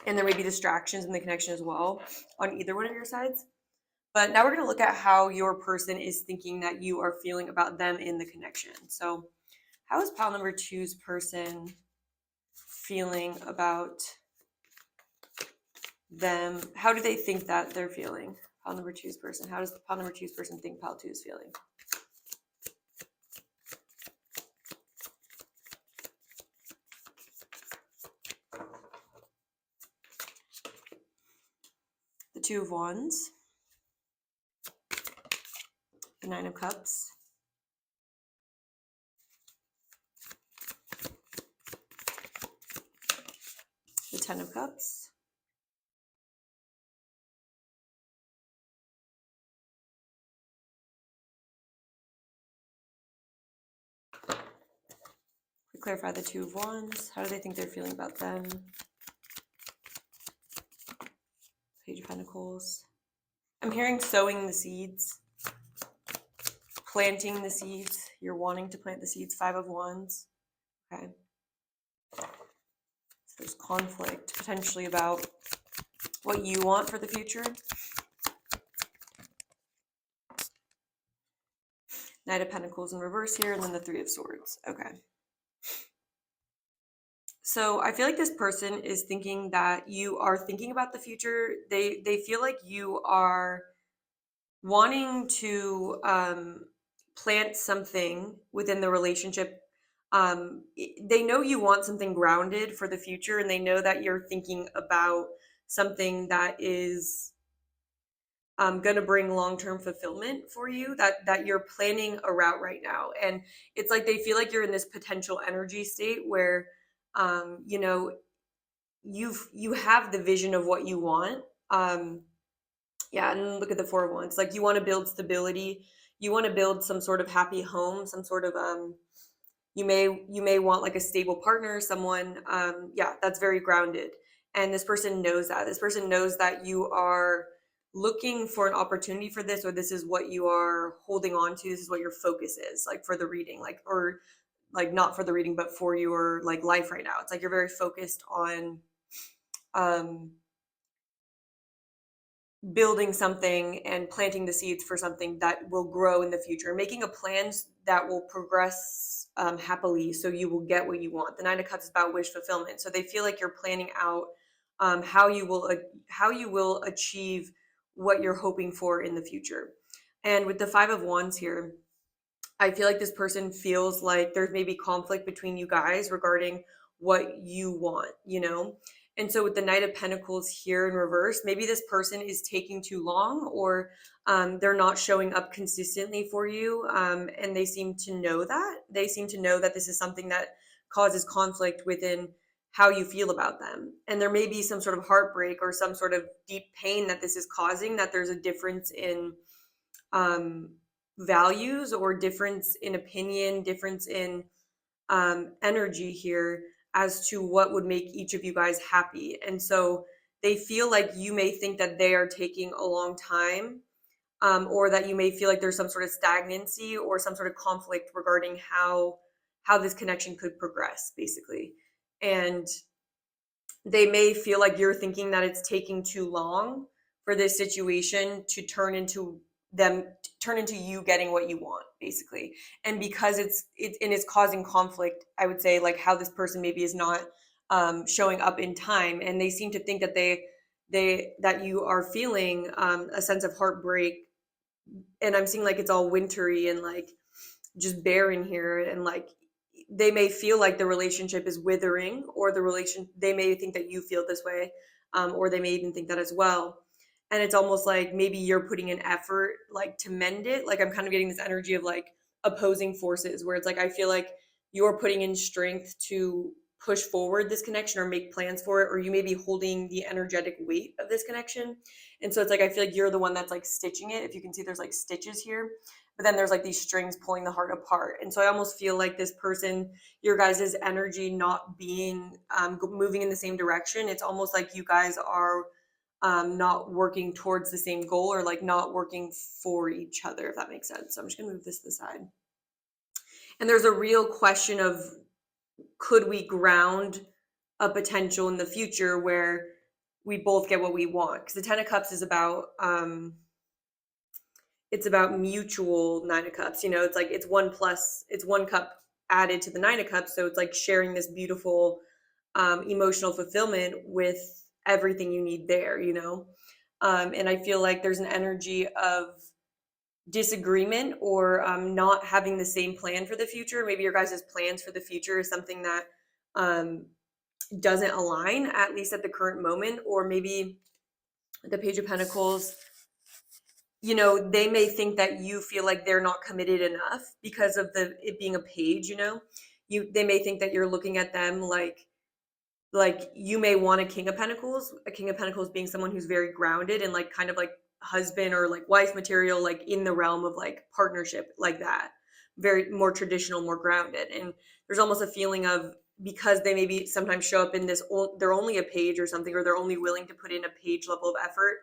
Speaker 1: and there may be distractions in the connection as well on either one of your sides. But now we're going to look at how your person is thinking that you are feeling about them in the connection. So how is pile number 2's person feeling about them? How do they think that they're feeling? Pile number 2's person. How does pile number 2's person think pile 2 is feeling? The Two of Wands, the Nine of Cups, the Ten of Cups, we clarify the Two of Wands. How do they think they're feeling about them? Page of Pentacles. I'm hearing sowing the seeds, planting the seeds. You're wanting to plant the seeds. Five of Wands. Okay. So there's conflict potentially about what you want for the future. Knight of Pentacles in reverse here, and then the Three of Swords. Okay. So I feel like this person is thinking that you are thinking about the future. They feel like you are wanting to plant something within the relationship. They know you want something grounded for the future, and they know that you're thinking about something that is going to bring long-term fulfillment for you, that you're planning a route right now. And it's like they feel like you're in this potential energy state where you know, you have the vision of what you want. Yeah, and look at the Four of Wands. Like, you want to build stability, you want to build some sort of happy home, some sort of you may want like a stable partner, someone yeah, that's very grounded. And this person knows that. This person knows that you are looking for an opportunity for this, or this is what you are holding on to, this is what your focus is, like for the reading, like, or like not for the reading, but for your like life right now. It's like you're very focused on building something and planting the seeds for something that will grow in the future, making a plan that will progress happily, so you will get what you want. The Nine of Cups is about wish fulfillment, so they feel like you're planning out how you will achieve what you're hoping for in the future. And with the Five of Wands here, I feel like this person feels like there's maybe conflict between you guys regarding what you want, you know? And so with the Knight of Pentacles here in reverse, maybe this person is taking too long, or they're not showing up consistently for you. And they seem to know that. They seem to know that this is something that causes conflict within how you feel about them. And there may be some sort of heartbreak or some sort of deep pain that this is causing, that there's a difference in values, or difference in opinion, difference in energy here as to what would make each of you guys happy. And so they feel like you may think that they are taking a long time, or that you may feel like there's some sort of stagnancy or some sort of conflict regarding how this connection could progress, basically. And they may feel like you're thinking that it's taking too long for this situation to turn into you getting what you want, basically. And because it's causing conflict, I would say, like, how this person maybe is not showing up in time, and they seem to think that that you are feeling a sense of heartbreak. And I'm seeing like it's all wintry and like just barren here, and like they may feel like the relationship is withering, or they may think that you feel this way, or they may even think that as well. And it's almost like maybe you're putting an effort like to mend it. Like, I'm kind of getting this energy of like opposing forces, where it's like I feel like you're putting in strength to push forward this connection or make plans for it, or you may be holding the energetic weight of this connection. And so it's like I feel like you're the one that's like stitching it. If you can see, there's like stitches here, but then there's like these strings pulling the heart apart. And so I almost feel like this person, your guys' energy not being moving in the same direction. It's almost like you guys are not working towards the same goal, or like not working for each other, if that makes sense. So I'm just gonna move this to the side. And there's a real question of, could we ground a potential in the future where we both get what we want? Because the Ten of Cups is about it's about mutual Nine of Cups. You know, it's like it's one cup added to the Nine of Cups, so it's like sharing this beautiful emotional fulfillment with everything you need there, you know. And I feel like there's an energy of disagreement, or not having the same plan for the future. Maybe your guys' plans for the future is something that doesn't align, at least at the current moment. Or maybe the Page of Pentacles, you know, they may think that you feel like they're not committed enough because of it being a page, you know. They may think that you're looking at them like you may want a King of Pentacles being someone who's very grounded and like kind of like husband or like wife material, like in the realm of like partnership, like that, very more traditional, more grounded. And there's almost a feeling of, because they maybe sometimes show up in this, they're only a page or something, or they're only willing to put in a page level of effort,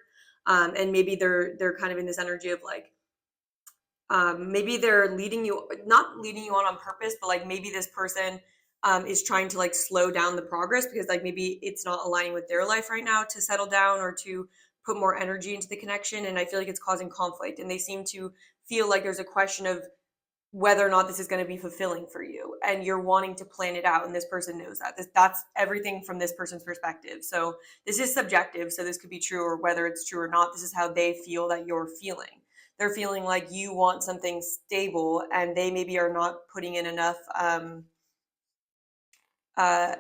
Speaker 1: and maybe they're kind of in this energy of like, maybe they're not leading you on purpose, but like maybe this person is trying to like slow down the progress, because like maybe it's not aligning with their life right now to settle down or to put more energy into the connection. And I feel like it's causing conflict, and they seem to feel like there's a question of whether or not this is going to be fulfilling for you, and you're wanting to plan it out, and this person knows that. That's everything from this person's perspective. So this is subjective, so this could be true, or whether it's true or not, this is how they feel that you're feeling. They're feeling like you want something stable, and they maybe are not putting in enough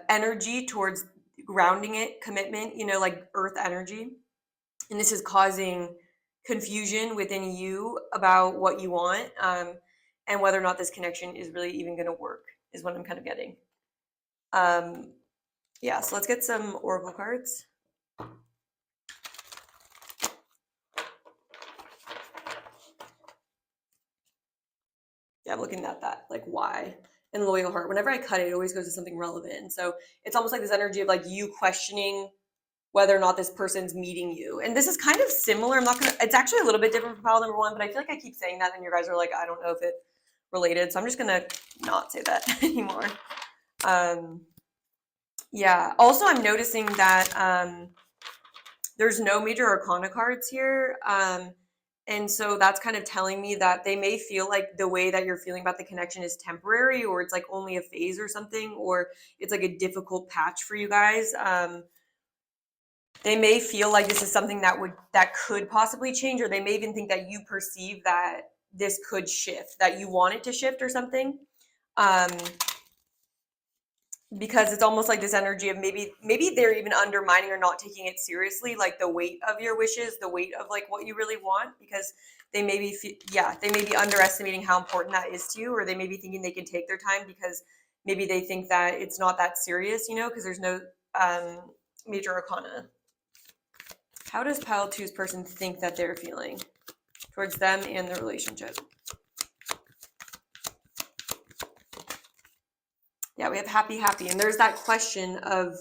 Speaker 1: energy towards grounding it, commitment, you know, like earth energy. And this is causing confusion within you about what you want, and whether or not this connection is really even going to work is what I'm kind of getting. Yeah, so let's get some oracle cards. Yeah, I'm looking at that, like why and loyal heart. Whenever I cut it, it always goes to something relevant. So it's almost like this energy of like you questioning whether or not this person's meeting you. And this is kind of similar. It's actually a little bit different from pile number one, but I feel like I keep saying that and you guys are like, I don't know if it related. So I'm just going to not say that anymore. Yeah. Also, I'm noticing that there's no major arcana cards here. And so that's kind of telling me that they may feel like the way that you're feeling about the connection is temporary, or it's like only a phase or something, or it's like a difficult patch for you guys. They may feel like this is something that could possibly change, or they may even think that you perceive that this could shift, that you want it to shift or something. Because it's almost like this energy of maybe they're even undermining or not taking it seriously, like the weight of your wishes, the weight of like what you really want, because they may be underestimating how important that is to you, or they may be thinking they can take their time because maybe they think that it's not that serious, you know, because there's no major arcana. How does pile two's person think that they're feeling towards them and the relationship? Yeah, we have happy, happy. And there's that question of,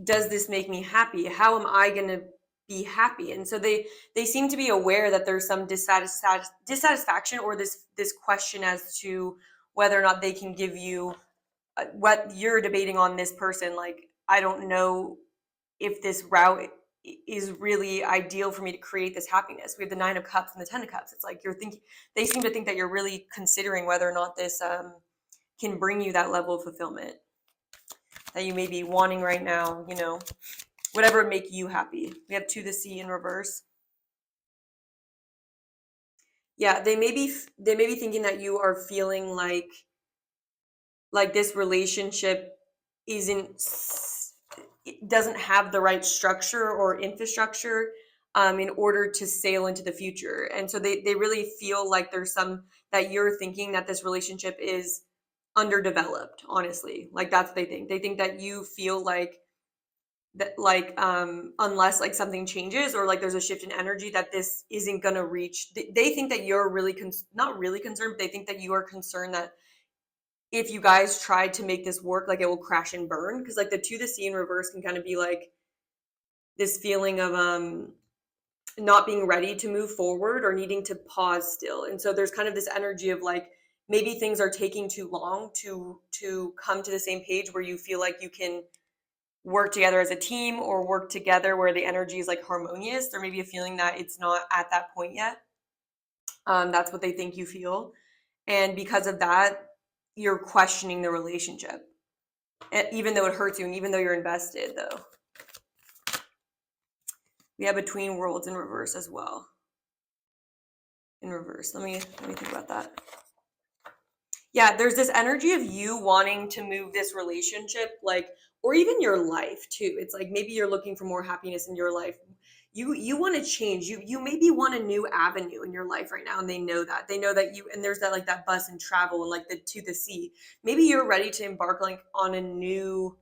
Speaker 1: does this make me happy? How am I going to be happy? And so they seem to be aware that there's some dissatisfaction or this question as to whether or not they can give you what you're debating on this person. Like, I don't know if this route is really ideal for me to create this happiness. We have the 9 of Cups and the 10 of Cups. It's like they seem to think that you're really considering whether or not this can bring you that level of fulfillment that you may be wanting right now, you know, whatever would make you happy. We have 2 the sea in reverse. Yeah, they may be thinking that you are feeling like this relationship doesn't have the right structure or infrastructure in order to sail into the future. And so they really feel like there's some that you're thinking that this relationship is underdeveloped, honestly. Like that's what they think. They think that you feel like that, like unless like something changes or like there's a shift in energy, that this isn't gonna reach. They think that you're really not really concerned, but they think that you are concerned that if you guys tried to make this work, like it will crash and burn. Because like the 2 the sea in reverse can kind of be like this feeling of not being ready to move forward or needing to pause still. And so there's kind of this energy of like maybe things are taking too long to come to the same page where you feel like you can work together as a team or work together where the energy is like harmonious. There may be a feeling that it's not at that point yet. That's what they think you feel. And because of that, you're questioning the relationship, even though it hurts you and even though you're invested, though. We have Between Worlds in reverse as well. In reverse. Let me think about that. Yeah, there's this energy of you wanting to move this relationship, like, or even your life too. It's like maybe you're looking for more happiness in your life. You want to change. You maybe want a new avenue in your life right now, and they know that. They know that you, and there's that like that bus and travel and like the to the sea. Maybe you're ready to embark like on a new,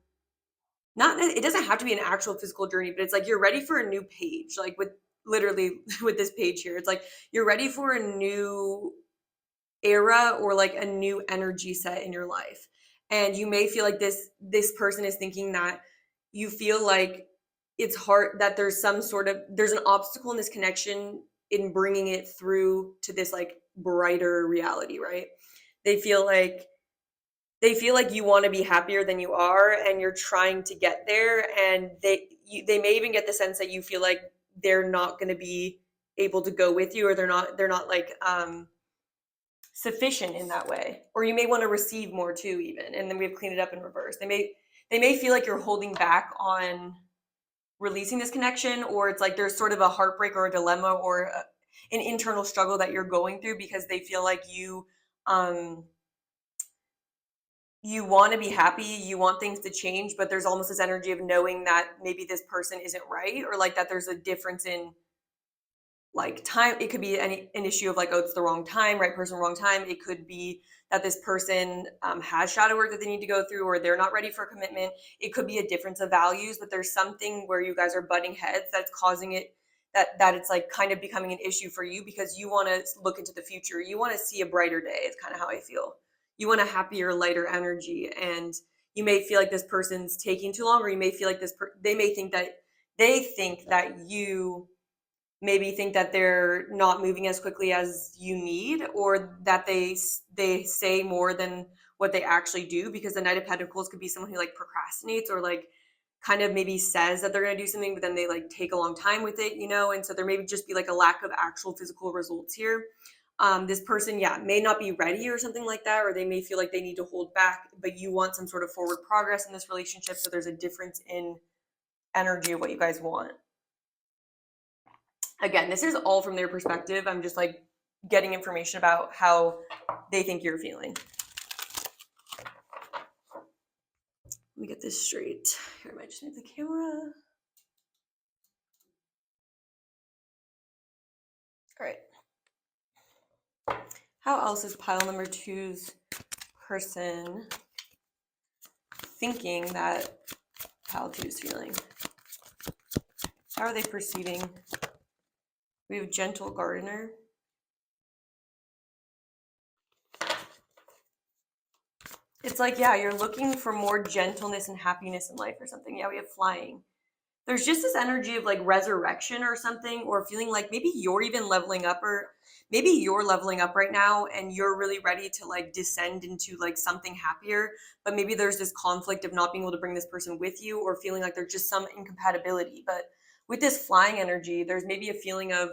Speaker 1: not, it doesn't have to be an actual physical journey, but it's like you're ready for a new page, like with literally with this page here. It's like you're ready for a new era or like a new energy set in your life. And you may feel like this person is thinking that you feel like it's hard, that there's an obstacle in this connection in bringing it through to this like brighter reality, right? They feel like you want to be happier than you are, and you're trying to get there, and they may even get the sense that you feel like they're not going to be able to go with you, or they're not like sufficient in that way, or you may want to receive more too, even. And then we have Clean It Up in reverse. They may feel like you're holding back on releasing this connection, or it's like there's sort of a heartbreak or a dilemma or an internal struggle that you're going through because they feel like you you want to be happy, you want things to change, but there's almost this energy of knowing that maybe this person isn't right, or like that there's a difference in like time. It could be an issue of like, oh, it's the wrong time, right person, wrong time. It could be that this person has shadow work that they need to go through, or they're not ready for a commitment. It could be a difference of values, but there's something where you guys are butting heads that's causing it, that it's like kind of becoming an issue for you, because you want to look into the future. You want to see a brighter day. It's kind of how I feel. You want a happier, lighter energy, and you may feel like this person's taking too long, or you may feel like they may think that you maybe think that they're not moving as quickly as you need, or that they say more than what they actually do, because the Knight of Pentacles could be someone who like procrastinates, or like kind of maybe says that they're going to do something, but then they like take a long time with it, and so there may just be like a lack of actual physical results here. This person, may not be ready or something like that, or they may feel like they need to hold back, but you want some sort of forward progress in this relationship, so there's a difference in energy of what you guys want. Again, this is all from their perspective. I'm just like getting information about how they think you're feeling. Let me get this straight. Here, I might just move the camera. All right. How else is pile number 2's person thinking that pile 2 is feeling? How are they perceiving? We have gentle gardener. It's like, you're looking for more gentleness and happiness in life or something. Yeah, we have flying. There's just this energy of like resurrection or something, or feeling like maybe you're even leveling up, or maybe you're leveling up right now and you're really ready to like descend into like something happier, but maybe there's this conflict of not being able to bring this person with you, or feeling like there's just some incompatibility. But with this flying energy, there's maybe a feeling of,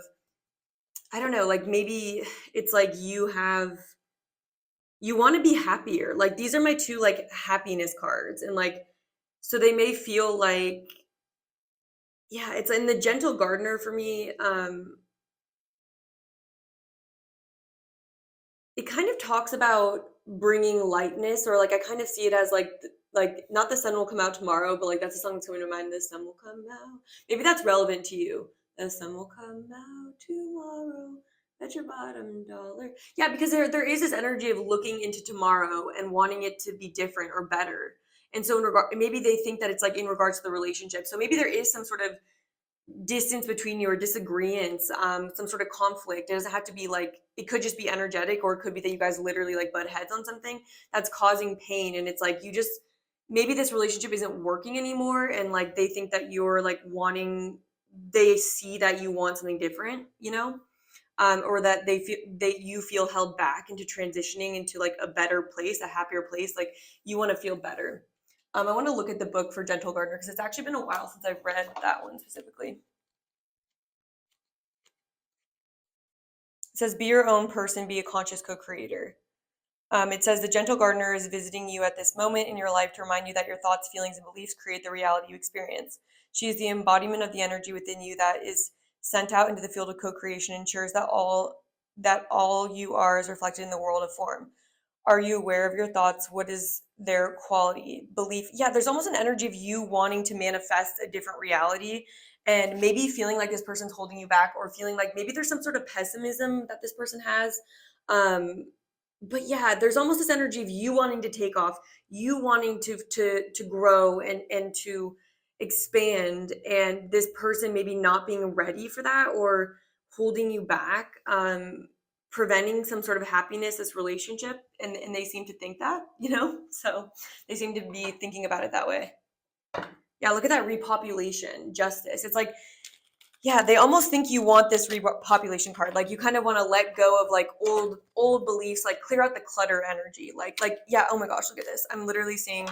Speaker 1: I don't know, like maybe it's like you want to be happier. Like these are my 2 like happiness cards, and like, so they may feel like, it's in the gentle gardener for me. It kind of talks about bringing lightness, or like I kind of see it as like not the sun will come out tomorrow, but like that's a song that's coming to mind. The sun will come out. Maybe that's relevant to you. The sun will come out tomorrow. Bet your bottom dollar. Yeah, because there is this energy of looking into tomorrow and wanting it to be different or better. And so maybe they think that it's like in regards to the relationship. So maybe there is some sort of distance between you, or disagreements, some sort of conflict. It doesn't have to be like, it could just be energetic, or it could be that you guys literally like butt heads on something that's causing pain. And it's like, maybe this relationship isn't working anymore, and like they think that you're like they see that you want something different, or that you feel held back into transitioning into like a better place, a happier place. Like you want to feel better. I want to look at the book for Gentle Gardener, because it's actually been a while since I've read that one specifically. It says, be your own person, be a conscious co-creator. It says, the Gentle Gardener is visiting you at this moment in your life to remind you that your thoughts, feelings, and beliefs create the reality you experience. She is the embodiment of the energy within you that is sent out into the field of co-creation, ensures that all you are is reflected in the world of form. Are you aware of your thoughts? What is their quality? Belief? Yeah, there's almost an energy of you wanting to manifest a different reality, and maybe feeling like this person's holding you back, or feeling like maybe there's some sort of pessimism that this person has. But yeah, there's almost this energy of you wanting to take off, you wanting to grow and to expand, and this person maybe not being ready for that, or holding you back, preventing some sort of happiness, this relationship, and they seem to think that, so they seem to be thinking about it that way. Yeah, look at that repopulation, justice. It's like, they almost think you want this repopulation card. Like you kind of want to let go of like old beliefs, like clear out the clutter energy. Like, oh my gosh, look at this. I'm literally seeing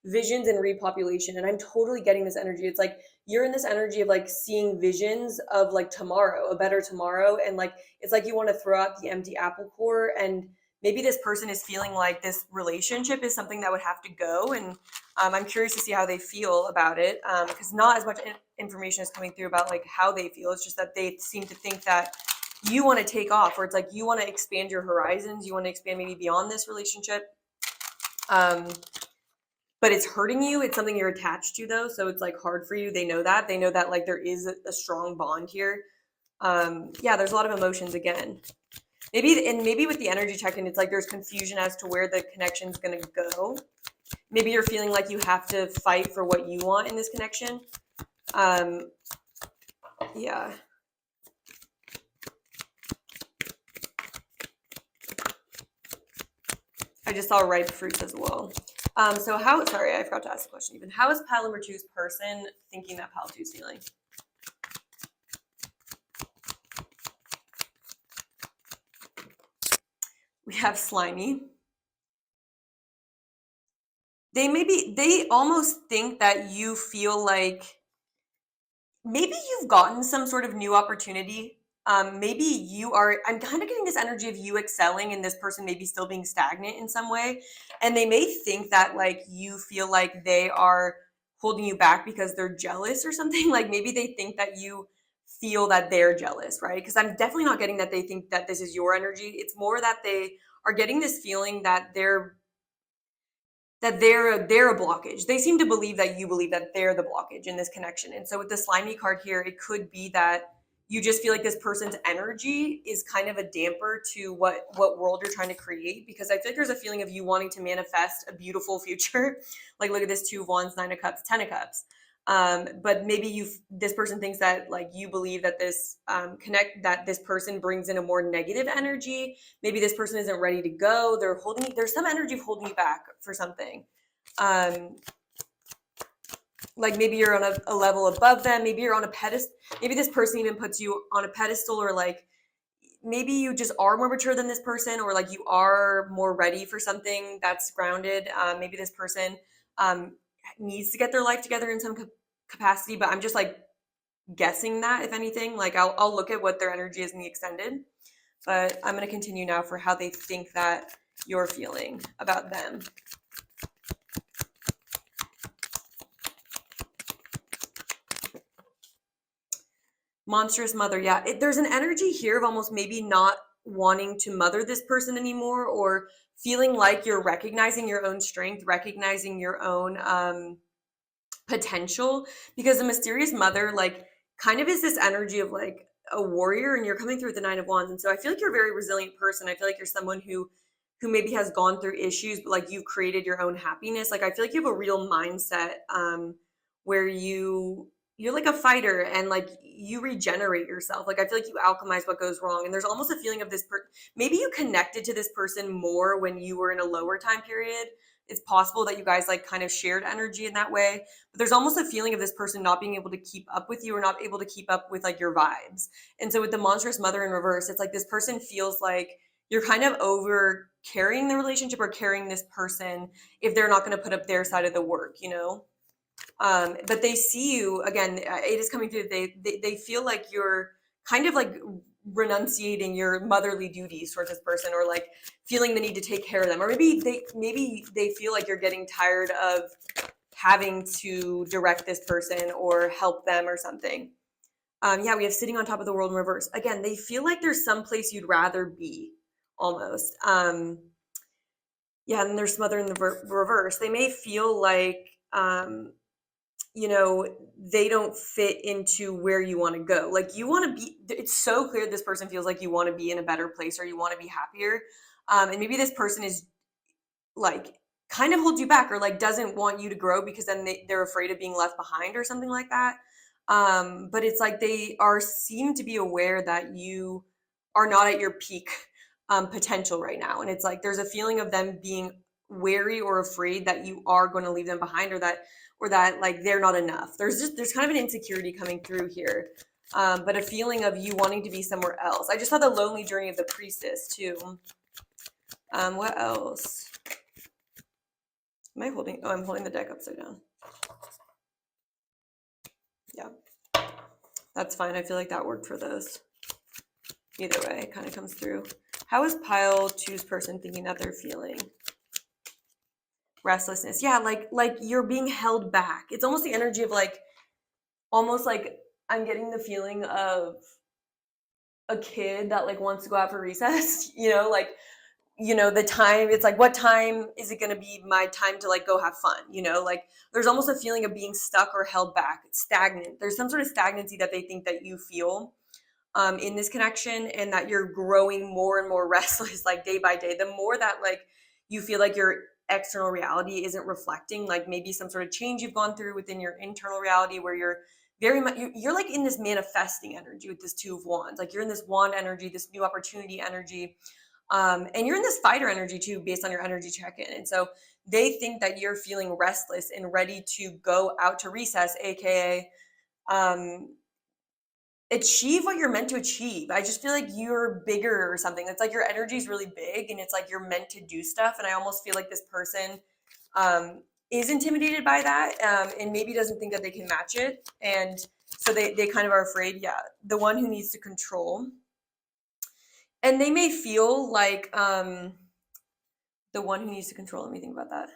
Speaker 1: visions and repopulation, and I'm totally getting this energy. It's like you're in this energy of like seeing visions of like tomorrow, a better tomorrow, and like it's like you want to throw out the empty apple core, and maybe this person is feeling like this relationship is something that would have to go. And I'm curious to see how they feel about it, because not as much information is coming through about like how they feel. It's just that they seem to think that you want to take off, or it's like you want to expand your horizons, you want to expand maybe beyond this relationship. But it's hurting you. It's something you're attached to though. So it's like hard for you. They know that like there is a strong bond here. Yeah, there's a lot of emotions again. Maybe with the energy check-in, it's like there's confusion as to where the connection's going to go. Maybe you're feeling like you have to fight for what you want in this connection. Yeah. I just saw ripe fruits as well. Sorry, I forgot to ask the question even. How is pile number 2's person thinking that pile 2 is feeling? We have slimy. They almost think that you feel like maybe you've gotten some sort of new opportunity. Maybe I'm kind of getting this energy of you excelling and this person maybe still being stagnant in some way. And they may think that like you feel like they are holding you back because they're jealous or something. Like maybe they think that you feel that they're jealous, right? Because I'm definitely not getting that they think that this is your energy. It's more that they are getting this feeling that they're a blockage. They seem to believe that you believe that they're the blockage in this connection. And so with the slimy card here, it could be that you just feel like this person's energy is kind of a damper to what world you're trying to create, because I feel like there's a feeling of you wanting to manifest a beautiful future. Like look at this 2 of Wands, 9 of Cups, 10 of Cups. But maybe this person thinks that like you believe that this that this person brings in a more negative energy. Maybe this person isn't ready to go. There's some energy of holding you back for something. Like maybe you're on a level above them. Maybe you're on a pedestal. Maybe this person even puts you on a pedestal, or like maybe you just are more mature than this person, or like you are more ready for something that's grounded. Maybe this person needs to get their life together in some capacity, but I'm just like guessing that, if anything. Like I'll look at what their energy is in the extended, but I'm going to continue now for how they think that you're feeling about them. Monstrous mother. Yeah, there's an energy here of almost maybe not wanting to mother this person anymore, or feeling like you're recognizing your own strength, recognizing your own potential, because the mysterious mother like kind of is this energy of like a warrior, and you're coming through with the 9 of Wands. And so I feel like you're a very resilient person. I feel like you're someone who maybe has gone through issues, but like you've created your own happiness. Like I feel like you have a real mindset where you're like a fighter, and like you regenerate yourself. Like I feel like you alchemize what goes wrong. And there's almost a feeling of this maybe you connected to this person more when you were in a lower time period. It's possible that you guys like kind of shared energy in that way, but there's almost a feeling of this person not being able to keep up with you, or not able to keep up with like your vibes. And so with the monstrous mother in reverse, it's like this person feels like you're kind of over carrying the relationship, or carrying this person if they're not going to put up their side of the work, you know? But they see you, again, it is coming through. They feel like you're kind of like renunciating your motherly duties towards this person, or like feeling the need to take care of them. Or maybe they feel like you're getting tired of having to direct this person or help them or something. Yeah, we have sitting on top of the world in reverse. Again, they feel like there's some place you'd rather be, almost. Yeah, and there's smother in the reverse. They may feel like you know, they don't fit into where you want to go. Like you want to be, it's so clear this person feels like you want to be in a better place, or you want to be happier. And maybe this person is like kind of holds you back, or like doesn't want you to grow, because then they're afraid of being left behind or something like that. But it's like they seem to be aware that you are not at your peak potential right now. And it's like there's a feeling of them being wary or afraid that you are going to leave them behind, or that like they're not enough. There's kind of an insecurity coming through here, but a feeling of you wanting to be somewhere else. I just saw the lonely journey of the priestess too. What else? Am I holding? Oh, I'm holding the deck upside down. Yeah, that's fine. I feel like that worked for those. Either way, it kind of comes through. How is pile 2's person thinking that they're feeling? Restlessness. Yeah, like you're being held back. It's almost the energy of like, almost like I'm getting the feeling of a kid that like wants to go out for recess, you know, like you know, the time, it's like, what time is it going to be my time to like go have fun? You know, like there's almost a feeling of being stuck or held back, stagnant. There's some sort of stagnancy that they think that you feel in this connection, and that you're growing more and more restless, like day by day. The more that like you feel like your external reality isn't reflecting like maybe some sort of change you've gone through within your internal reality, where you're very much, you're like in this manifesting energy with this Two of Wands. Like you're in this wand energy, this new opportunity energy. And you're in this fighter energy too, based on your energy check-in. And so they think that you're feeling restless and ready to go out to recess, aka achieve what you're meant to achieve. I just feel like you're bigger or something. It's like your energy is really big, and it's like you're meant to do stuff. And I almost feel like this person is intimidated by that, and maybe doesn't think that they can match it. And so they kind of are afraid. Yeah, the one who needs to control. And they may feel like the one who needs to control. Let me think about that.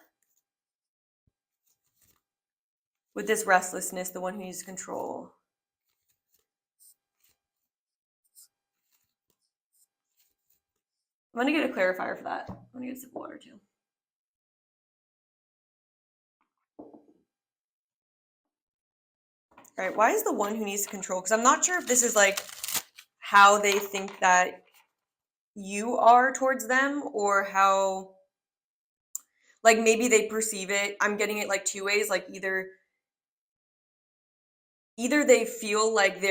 Speaker 1: With this restlessness, the one who needs to control. I'm going to get a clarifier for that. I'm going to get a sip of water too. All right, why is the one who needs to control? Because I'm not sure if this is like how they think that you are towards them, or how like maybe they perceive it. I'm getting it like two ways. Like either they feel like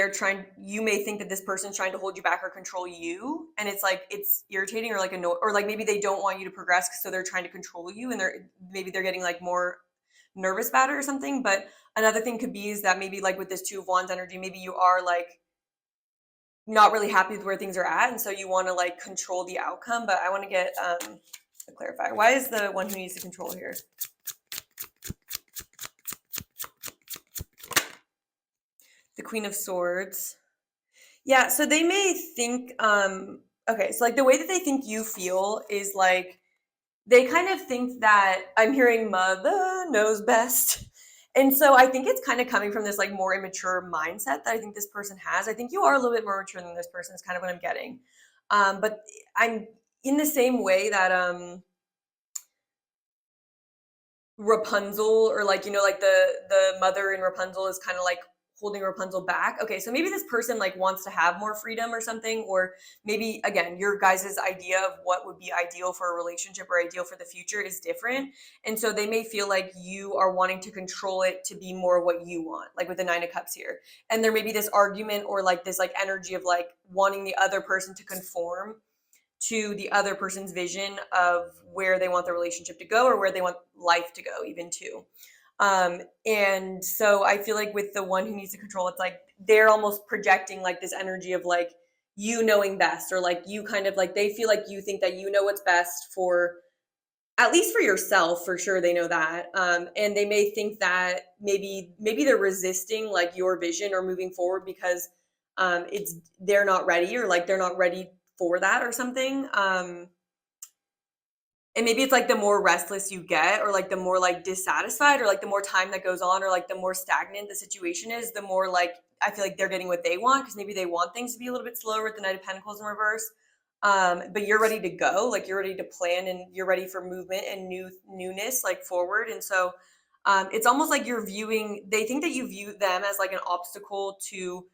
Speaker 1: you may think that this person's trying to hold you back or control you, and it's like it's irritating or like annoying, or like maybe they don't want you to progress, so they're trying to control you, and maybe they're getting like more nervous about it or something. But another thing could be is that maybe like with this Two of Wands energy, maybe you are like not really happy with where things are at, and so you want to like control the outcome. But I want to get a clarifier. Why is the one who needs to control here? The Queen of Swords. Yeah, so they may think, okay, so like the way that they think you feel is like, they kind of think that, I'm hearing mother knows best. And so I think it's kind of coming from this like more immature mindset that I think this person has. I think you are a little bit more mature than this person, is kind of what I'm getting. But I'm in the same way that Rapunzel, or like, you know, like the mother in Rapunzel is kind of like holding Rapunzel back. Okay, so maybe this person like wants to have more freedom or something, or maybe again, your guys' idea of what would be ideal for a relationship or ideal for the future is different. And so they may feel like you are wanting to control it to be more what you want, like with the Nine of Cups here. And there may be this argument or like this like energy of like wanting the other person to conform to the other person's vision of where they want the relationship to go, or where they want life to go even too. And so I feel like with the one who needs to control, it's like they're almost projecting like this energy of like you knowing best, or like you kind of like, they feel like you think that you know what's best for, at least for yourself, for sure they know that. And they may think that maybe they're resisting like your vision or moving forward because they're not ready, or like they're not ready for that or something. And maybe it's like the more restless you get, or like the more like dissatisfied, or like the more time that goes on, or like the more stagnant the situation is, the more like I feel like they're getting what they want, because maybe they want things to be a little bit slower with the Knight of Pentacles in reverse. But you're ready to go, like you're ready to plan, and you're ready for movement and newness, like forward. And so it's almost like they think that you view them as like an obstacle to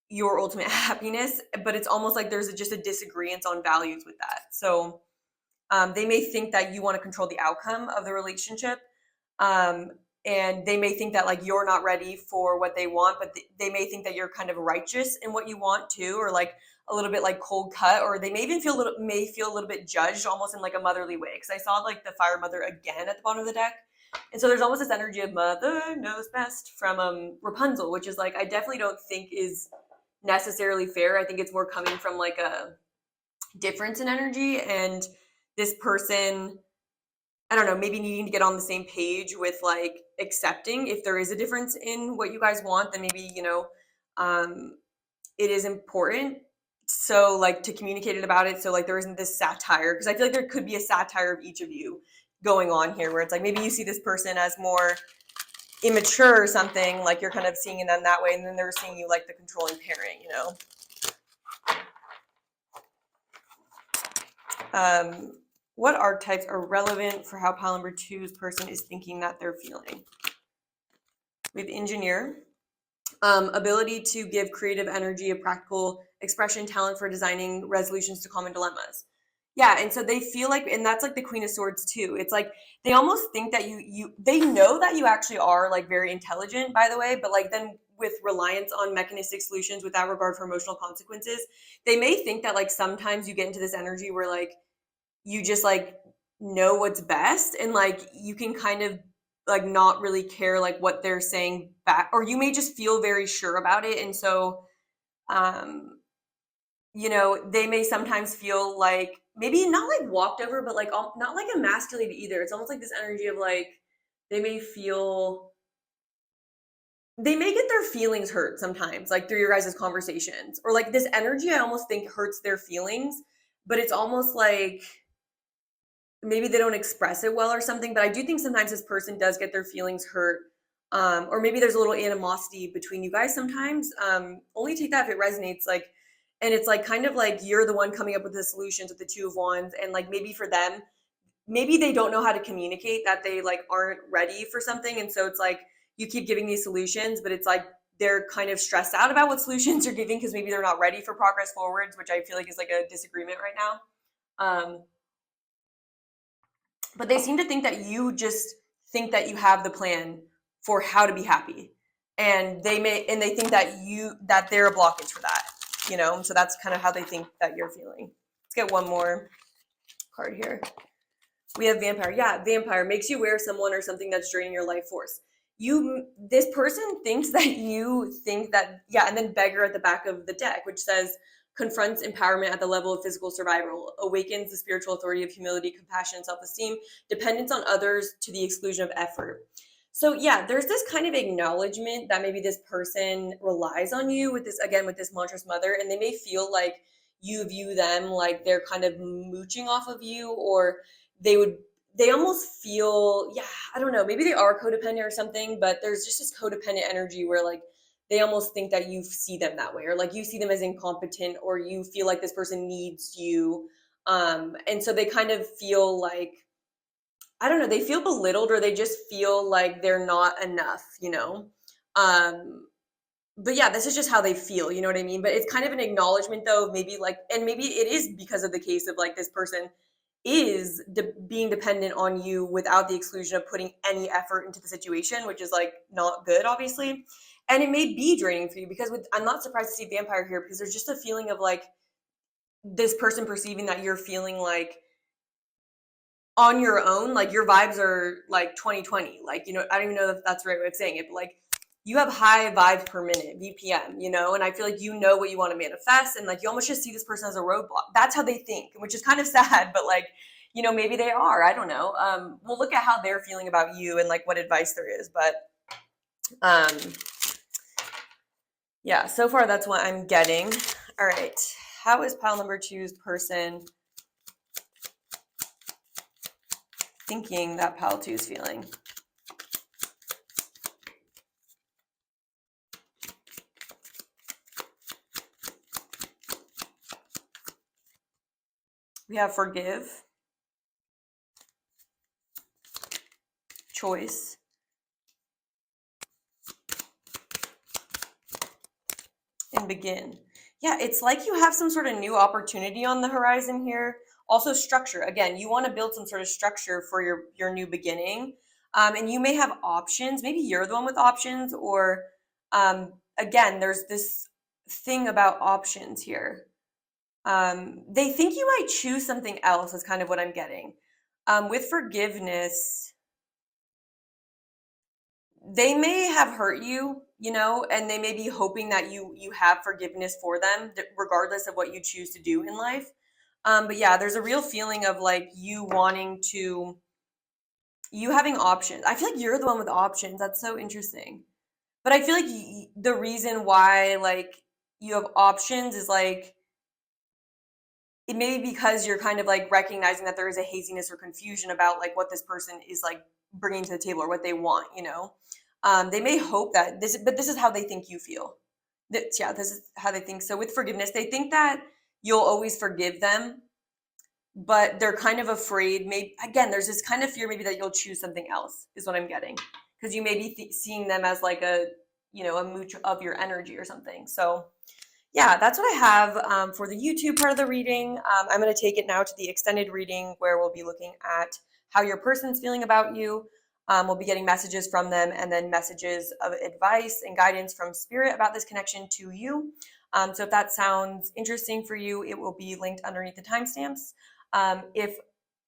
Speaker 1: your ultimate happiness, but it's almost like there's just a disagreement on values with that. So they may think that you want to control the outcome of the relationship. And they may think that like you're not ready for what they want, but they may think that you're kind of righteous in what you want too, or like a little bit like cold cut, or they may even feel a little bit judged, almost in like a motherly way. Because I saw like the Fire Mother again at the bottom of the deck. And so there's almost this energy of mother knows best from Rapunzel, which is like, I definitely don't think is necessarily fair. I think it's more coming from like a difference in energy, and this person, I don't know, maybe needing to get on the same page with like accepting if there is a difference in what you guys want, then maybe, you know, it is important. So like to communicate it about it. So like there isn't this satire, because I feel like there could be a satire of each of you going on here, where it's like maybe you see this person as more immature or something, like you're kind of seeing them that way, and then they're seeing you like the controlling parent, you know. What archetypes are relevant for how pile number 2's person is thinking that they're feeling? We have engineer, ability to give creative energy, a practical expression, talent for designing resolutions to common dilemmas. Yeah, and so they feel like, and that's like the Queen of Swords too. It's like they almost think that they know that you actually are like very intelligent, by the way, but like then with reliance on mechanistic solutions without regard for emotional consequences, they may think that like sometimes you get into this energy where like you just like know what's best and like you can kind of like not really care like what they're saying back, or you may just feel very sure about it. And so um you know, they may sometimes feel like maybe not like walked over, but like not like emasculated either. It's almost like this energy of like they may feel, they may get their feelings hurt sometimes, like through your guys' conversations, or like this energy I almost think hurts their feelings, but it's almost like maybe they don't express it well or something. But I do think sometimes this person does get their feelings hurt, or maybe there's a little animosity between you guys sometimes. Only take that if it resonates, like, and it's like kind of like you're the one coming up with the solutions with the Two of Wands, and like maybe for them, maybe they don't know how to communicate that they like aren't ready for something, and so it's like you keep giving these solutions, but it's like they're kind of stressed out about what solutions you're giving because maybe they're not ready for progress forwards, which I feel like is like a disagreement right now. But they seem to think that you just think that you have the plan for how to be happy, and they think that they're a blockage for that, you know. So that's kind of how they think that you're feeling. Let's get one more card here. We have vampire. Yeah, vampire makes you aware of someone or something that's draining your life force. This person thinks that you think that, yeah. And then beggar at the back of the deck, which says confronts empowerment at the level of physical survival, awakens the spiritual authority of humility, compassion, and self-esteem, dependence on others to the exclusion of effort. So yeah, there's this kind of acknowledgement that maybe this person relies on you with this, again, with this Mantra's mother, and they may feel like you view them like they're kind of mooching off of you, or they almost feel, yeah, I don't know, maybe they are codependent or something, but there's just this codependent energy where like they almost think that you see them that way, or like you see them as incompetent, or you feel like this person needs you. And so they kind of feel like, I don't know, they feel belittled, or they just feel like they're not enough, you know? But yeah, this is just how they feel, you know what I mean? But it's kind of an acknowledgement though, maybe like, and maybe it is because of the case of like this person is being dependent on you without the exclusion of putting any effort into the situation, which is like not good, obviously. And it may be draining for you because I'm not surprised to see vampire here, because there's just a feeling of like this person perceiving that you're feeling like on your own, like your vibes are like 2020, like, you know, I don't even know if that's the right way of saying it, but like you have high vibes per minute, VPM, you know, and I feel like you know what you want to manifest, and like you almost just see this person as a roadblock. That's how they think, which is kind of sad, but like, you know, maybe they are, I don't know. We'll look at how they're feeling about you and like what advice there is, but yeah, so far that's what I'm getting. All right, how is pile number 2's person thinking that pile 2 is feeling? We have forgive, choice, and begin. Yeah, it's like you have some sort of new opportunity on the horizon here. Also structure. Again, you want to build some sort of structure for your new beginning. And you may have options. Maybe you're the one with options, or again, there's this thing about options here. They think you might choose something else is kind of what I'm getting. With forgiveness, they may have hurt you, you know, and they may be hoping that you have forgiveness for them, regardless of what you choose to do in life. But yeah, there's a real feeling of like you having options. I feel like you're the one with options. That's so interesting. But I feel like the reason why like you have options is like it may be because you're kind of like recognizing that there is a haziness or confusion about like what this person is like bringing to the table or what they want, you know. They may hope that this is how they think you feel. Yeah, this is how they think. So with forgiveness, they think that you'll always forgive them, but they're kind of afraid. Maybe, again, there's this kind of fear maybe that you'll choose something else is what I'm getting. Because you may be seeing them as like a, a mooch of your energy or something. So yeah, that's what I have for the YouTube part of the reading. I'm going to take it now to the extended reading where we'll be looking at how your person's feeling about you. We'll be getting messages from them and then messages of advice and guidance from spirit about this connection to you. So if that sounds interesting for you, it will be linked underneath the timestamps. If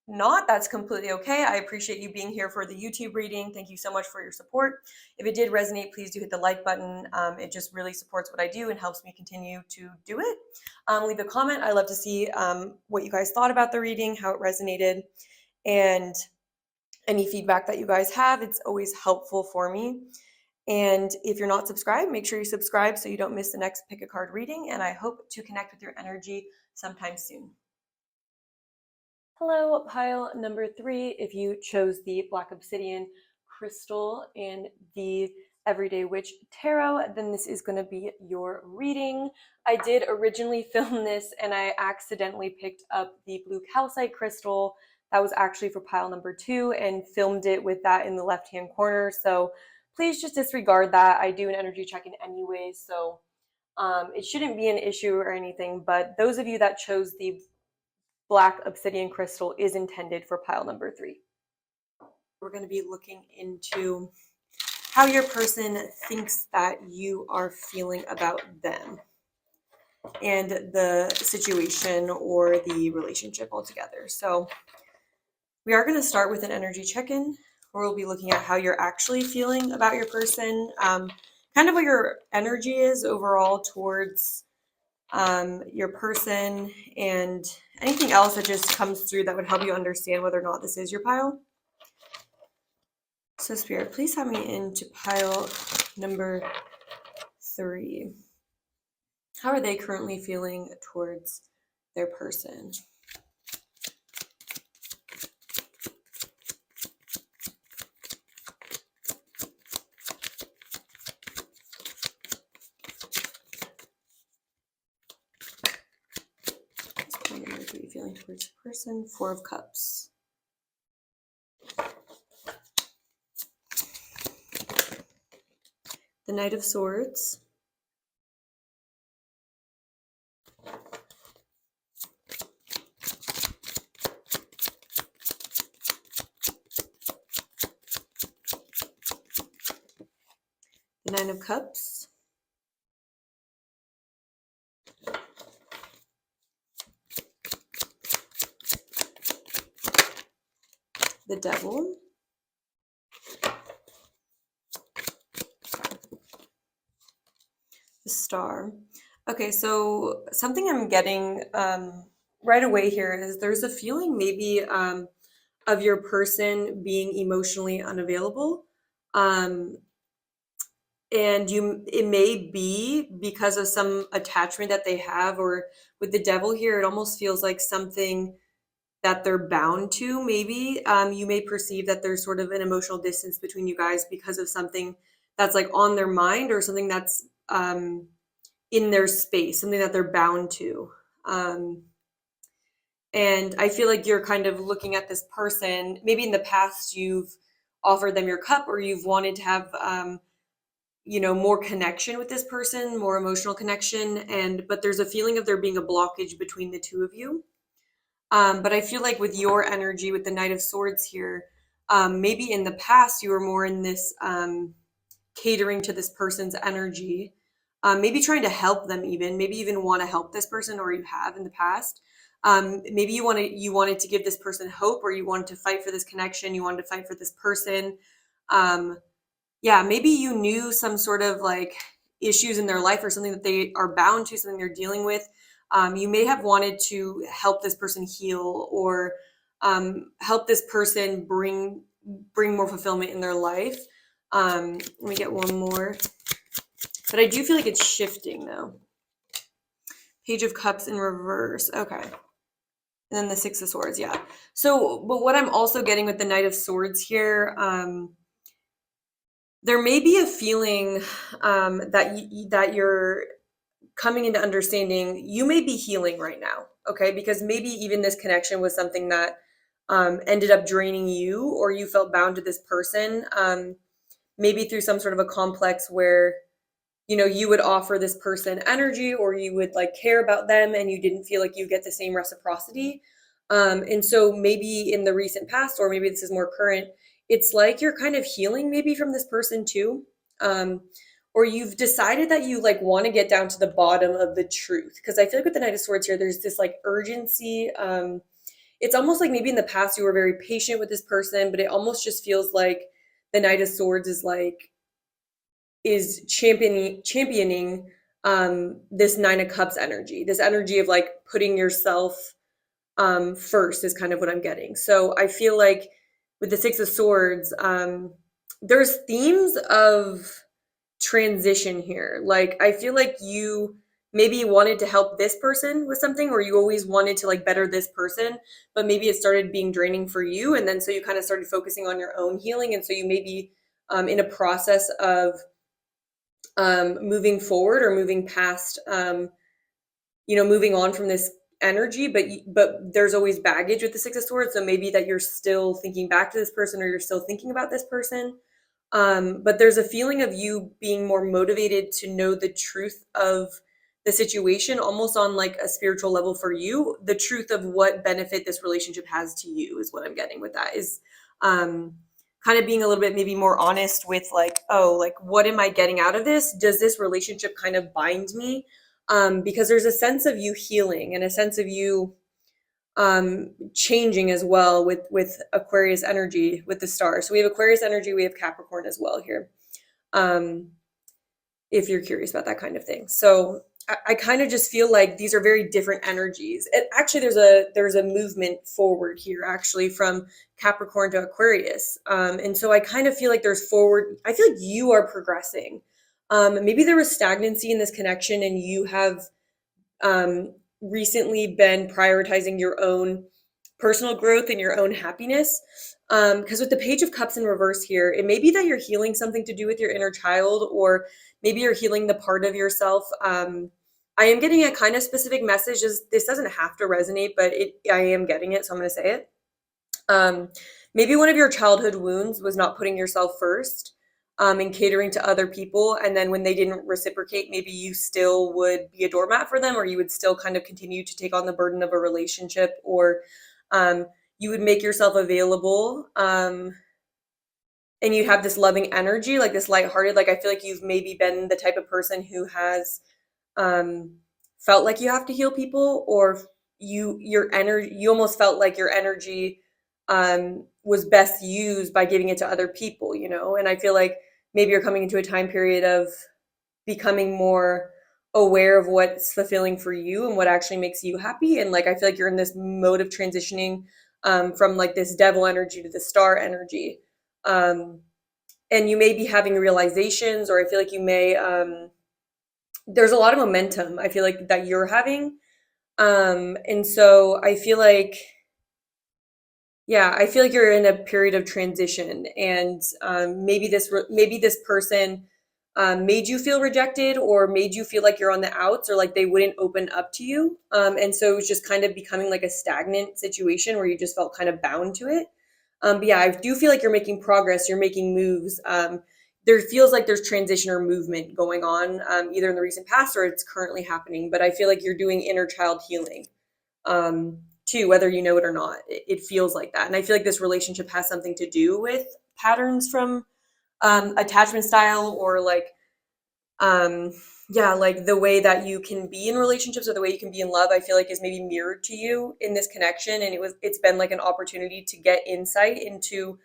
Speaker 1: not, that's completely okay. I appreciate you being here for the YouTube reading. Thank you so much for your support. If it did resonate, please do hit the like button. It just really supports what I do and helps me continue to do it. Leave a comment. I love to see what you guys thought about the reading, how it resonated, and any feedback that you guys have. It's always helpful for me. And if you're not subscribed, make sure you subscribe so you don't miss the next pick a card reading. And I hope to connect with your energy sometime soon. Hello, pile number 3. If you chose the Black Obsidian Crystal and the Everyday Witch Tarot, then this is going to be your reading. I did originally film this and I accidentally picked up the Blue Calcite Crystal. That was actually for pile number 2 and filmed it with that in the left-hand corner. So please just disregard that. I do an energy check-in anyway, so it shouldn't be an issue or anything. But those of you that chose the Black Obsidian Crystal is intended for pile number 3. We're going to be looking into how your person thinks that you are feeling about them and the situation or the relationship altogether. So we are going to start with an energy check-in where we'll be looking at how you're actually feeling about your person, kind of what your energy is overall towards your person, and anything else that just comes through that would help you understand whether or not this is your pile. So Spirit, please have me into pile number 3. How are they currently feeling towards their person? Pile number 3, feeling towards your person. 4 of Cups. The Knight of Swords. The Nine of Cups. The Devil. The Star. Okay, so something I'm getting right away here is there's a feeling maybe of your person being emotionally unavailable. And it may be because of some attachment that they have, or with the Devil here, it almost feels like something that they're bound to. Maybe you may perceive that there's sort of an emotional distance between you guys because of something that's like on their mind, or something that's in their space, something that they're bound to. And I feel like you're kind of looking at this person, maybe in the past you've offered them your cup, or you've wanted to have more connection with this person, more emotional connection, but there's a feeling of there being a blockage between the two of you. But I feel like with your energy, with the Knight of Swords here, maybe in the past you were more in this catering to this person's energy, maybe trying to help them, maybe even want to help this person, or you have in the past. Maybe you wanted to give this person hope, or you wanted to fight for this connection, you wanted to fight for this person. Maybe you knew some sort of like issues in their life, or something that they are bound to, something they're dealing with. You may have wanted to help this person heal, or help this person bring more fulfillment in their life. Let me get one more. But I do feel like it's shifting though. Page of Cups in reverse. Okay. And then the Six of Swords. Yeah. So, but what I'm also getting with the Knight of Swords here, there may be a feeling that you're coming into understanding. You may be healing right now. okay? Because maybe even this connection was something that ended up draining you, or you felt bound to this person, maybe through some sort of a complex where, you know, you would offer this person energy, or you would like care about them, and you didn't feel like you get the same reciprocity. And so maybe in the recent past, or maybe this is more current, it's like you're kind of healing maybe from this person too. Or you've decided that you like want to get down to the bottom of the truth. Because I feel like with the Knight of Swords here, there's this like urgency. It's almost like maybe in the past you were very patient with this person, but it almost just feels like the Knight of Swords is championing this Nine of Cups energy, this energy of like putting yourself first is kind of what I'm getting. So I feel like with the Six of Swords, there's themes of transition here. Like I feel like you maybe wanted to help this person with something, or you always wanted to like better this person, but maybe it started being draining for you, and then so you kind of started focusing on your own healing, and so you may be in a process of moving forward or moving past, moving on from this energy, but there's always baggage with the Six of Swords, so maybe that you're still thinking back to this person, or you're still thinking about this person. But there's a feeling of you being more motivated to know the truth of the situation, almost on like a spiritual level for you. The truth of what benefit this relationship has to you is what I'm getting with that, is kind of being a little bit maybe more honest with like, oh, like what am I getting out of this? Does this relationship kind of bind me? Because there's a sense of you healing and a sense of you changing as well with Aquarius energy with the stars. So we have Aquarius energy, we have Capricorn as well here, if you're curious about that kind of thing. So I kind of just feel like these are very different energies. And actually there's a movement forward here actually from Capricorn to Aquarius. And so I kind of feel like there's forward, I feel like you are progressing. Maybe there was stagnancy in this connection, and you have recently been prioritizing your own personal growth and your own happiness. Because with the Page of Cups in reverse here, it may be that you're healing something to do with your inner child, or maybe you're healing the part of yourself. I am getting a kind of specific message. This doesn't have to resonate, but I am getting it, so I'm going to say it. Maybe one of your childhood wounds was not putting yourself first, and catering to other people. And then when they didn't reciprocate, maybe you still would be a doormat for them, or you would still kind of continue to take on the burden of a relationship, or you would make yourself available. And you have this loving energy, like this lighthearted, like I feel like you've maybe been the type of person who has felt like you have to heal people, or your energy, you almost felt like your energy was best used by giving it to other people, you know? And I feel like maybe you're coming into a time period of becoming more aware of what's fulfilling for you and what actually makes you happy. And like I feel like you're in this mode of transitioning from like this devil energy to the star energy. And you may be having realizations, or I feel like you may there's a lot of momentum I feel like that you're having. And so I feel like you're in a period of transition, and maybe this person made you feel rejected, or made you feel like you're on the outs, or like they wouldn't open up to you. And so it was just kind of becoming like a stagnant situation where you just felt kind of bound to it. But yeah, I do feel like you're making progress, you're making moves. There feels like there's transition or movement going on, either in the recent past or it's currently happening. But I feel like you're doing inner child healing. Too, whether you know it or not, it feels like that. And I feel like this relationship has something to do with patterns from attachment style, or like like the way that you can be in relationships, or the way you can be in love, I feel like is maybe mirrored to you in this connection. And it's been like an opportunity to get insight into